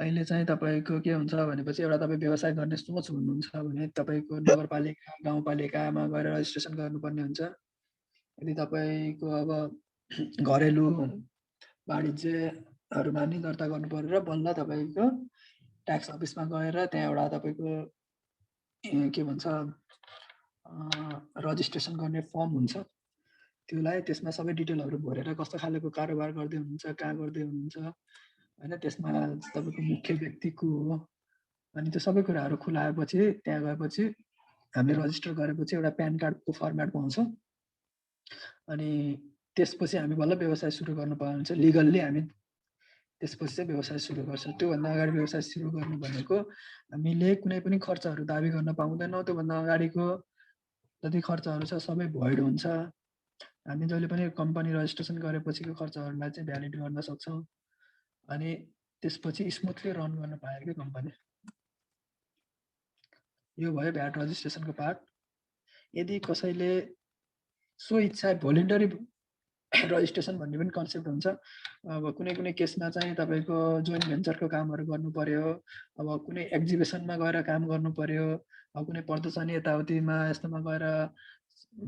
अहिले चाहिँ तपाईँको के हुन्छ भनेपछि एउटा तपाईँ व्यवसाय गर्ने सोच हुनुहुन्छ भने तपाईँको नगरपालिका, गाउँपालिकामा गएर रजिस्ट्रेसन गर्नुपर्ने हुन्छ। यदि तपाईँको अब घरेलु वाणिज्यहरूमा नि दर्ता गर्नु पर्यो र बल्ल तपाईँको ट्याक्स अफिसमा गएर त्यहाँ एउटा तपाईँको के भन्छ रजिस्ट्रेसन गर्ने फर्म हुन्छ। त्यसलाई त्यसमा सबै डिटेलहरू भरेर कस्तो खालको कारोबार गर्दै हुनुहुन्छ, कहाँ गर्दै हुनुहुन्छ हैन, त्यसमा तपाईँको मुख्य व्यक्ति को हो, अनि त्यो सबै कुराहरू खुलाएपछि त्यहाँ गएपछि हामीले रजिस्टर गरेपछि एउटा प्यान कार्डको फर्मेट पाउँछौँ। अनि त्यसपछि हामी बल्ल व्यवसाय सुरु गर्नु पाउँछ लिगल्ली हामी त्यसपछि चाहिँ व्यवसाय सुरु गर्छौँ। त्योभन्दा अगाडि व्यवसाय सुरु गर्नु भनेको हामीले कुनै पनि खर्चहरू दाबी गर्न पाउँदैनौँ। त्योभन्दा अगाडिको जति खर्चहरू छ सबै भोइड हुन्छ। हामी जहिले पनि कम्पनी रजिस्ट्रेसन गरेपछिको खर्चहरूलाई चाहिँ भ्यालिड गर्न सक्छौँ अनि त्यसपछि स्मुथली रन गर्न पायो कि कम्पनी। यो भयो भ्याट रजिस्ट्रेसनको पार्ट। यदि कसैले सो इच्छा भोलिन्टरी रजिस्ट्रेसन भन्ने पनि कन्सेप्ट हुन्छ। अब कुनै कुनै केसमा चाहिँ तपाईँको जोइन्ट भेन्चरको कामहरू गर्नु पर्यो, अब कुनै एक्जिबिसनमा गएर काम गर्नु पर्यो, अब कुनै प्रदर्शनी यताउतिमा यस्तोमा गएर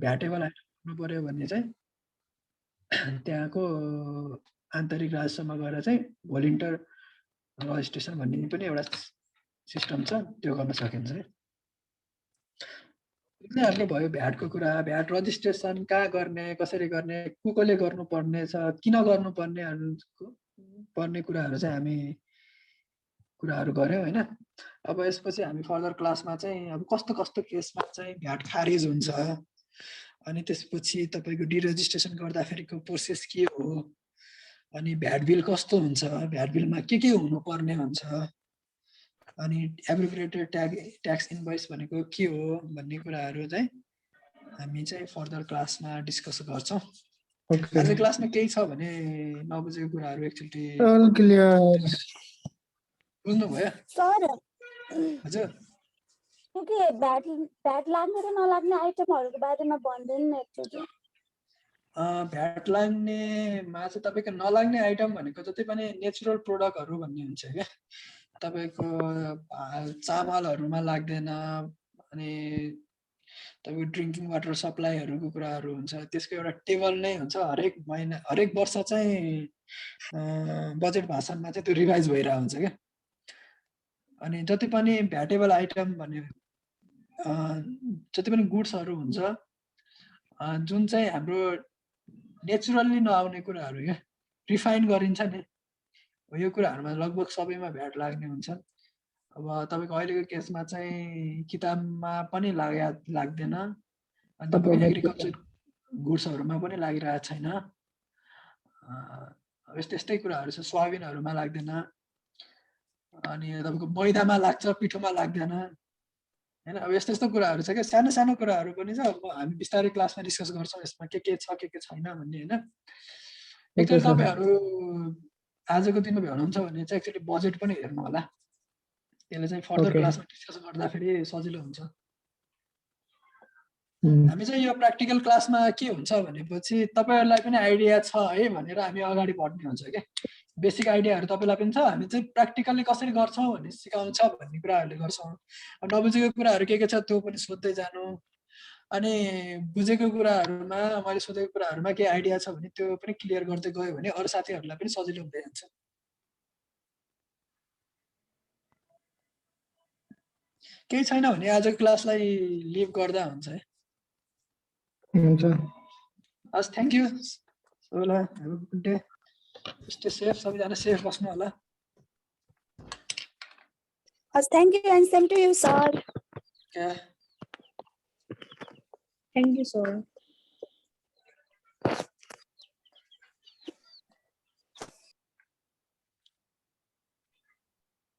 भ्याटेबल आइटम गर्नु पर्यो भने चाहिँ त्यहाँको आन्तरिक राजस्वमा गएर चाहिँ भोलिन्टर रजिस्ट्रेसन भन्ने पनि एउटा सिस्टम छ, त्यो गर्न सकिन्छ। हाम्रो भयो भ्याटको कुरा। भ्याट रजिस्ट्रेसन कहाँ गर्ने, कसरी गर्ने, कसले गर्नुपर्ने छ, किन गर्नुपर्ने पर्ने कुराहरू चाहिँ हामी कुराहरू गऱ्यौँ होइन। अब यसपछि हामी फर्दर क्लासमा चाहिँ अब कस्तो कस्तो केसमा चाहिँ भ्याट खारिज हुन्छ, अनि त्यसपछि तपाईँको डिरेजिस्ट्रेसन गर्दाखेरिको प्रोसेस के हो, अनि भ्याट बिल कस्तो हुन्छ, भ्याट बिलमा के हुनुपर्ने हुन्छ, अनि एब्रिभिएटेड ट्याक्स इन्भोइस भनेको के हो भन्ने कुराहरू चाहिँ हामी चाहिँ फर्दर क्लासमा डिस्कस गर्छौँ। आज क्लासमा केही छ भने नबुझेको कुराहरू एकचोटि बुझ्नुभयो सर? हजुर भ्याट लाग्ने र नलाग्ने आइटमहरूको बारेमा भन्दैन न एकचोटि। भ्याट लाग्नेमा चाहिँ तपाईँको नलाग्ने आइटम भनेको जति पनि नेचुरल प्रोडक्टहरू भन्ने हुन्छ क्या। तपाईँको चामलहरूमा लाग्दैन, अनि तपाईँको ड्रिङ्किङ वाटर सप्लाईहरूको कुराहरू हुन्छ। त्यसको एउटा टेबल नै हुन्छ, हरेक महिना हरेक वर्ष चाहिँ बजेट भाषणमा चाहिँ त्यो रिभाइज भइरहेको हुन्छ क्या। अनि जति पनि भ्याटेबल आइटम भन्ने जति पनि गुड्सहरू हुन्छ जुन चाहिँ हाम्रो नेचुरल्ली नआउने कुराहरू क्या, रिफाइन गरिन्छ नि, यो कुराहरूमा लगभग सबैमा भ्याट लाग्ने हुन्छ। अब तपाईँको अहिलेको केसमा चाहिँ किताबमा पनि लाग्दैन, अनि तपाईँको एग्रिकल्चर गुड्सहरूमा पनि लागिरहेको छैन। यस्तै कुराहरू छ। सोयाबिनहरूमा लाग्दैन, अनि तपाईँको मैदामा लाग्छ, पिठोमा लाग्दैन होइन। अब यस्तो कुराहरू छ क्या, सानो सानो कुराहरू पनि छ। अब हामी बिस्तारै क्लासमा डिस्कस गर्छौँ यसमा के छ के छैन भन्ने होइन। एकचोटि तपाईँहरू आजको दिनमा भ्याउनुहुन्छ भने चाहिँ एक्चुअली बजेट पनि हेर्नु होला, त्यसले चाहिँ फर्दर क्लासमा डिस्कस गर्दाखेरि सजिलो हुन्छ। हामी चाहिँ यो प्र्याक्टिकल क्लासमा के हुन्छ भनेपछि तपाईँहरूलाई पनि आइडिया छ है भनेर हामी अगाडि बढ्ने हुन्छ क्या। बेसिक आइडियाहरू तपाईँलाई पनि छ, हामी चाहिँ प्र्याक्टिकल्ली कसरी गर्छौँ भन्ने सिकाउँछ भन्ने कुराहरूले गर्छौँ। नबुझेको कुराहरू के छ त्यो पनि सोध्दै जानु, अनि बुझेको कुराहरूमा मैले सोधेको कुराहरूमा के आइडिया छ भने त्यो पनि क्लियर गर्दै गयो भने अरू साथीहरूलाई पनि सजिलो हुँदै जान्छ। केही छैन भने आजको क्लासलाई लिभ गर्दा हुन्छ है। हस्, थ्याङ्क यू सबैलाई। Have a good day. Stay safe, सबैजना सेफ बस्नु होला। हस्, thank you and same to you sir. Thank you sir.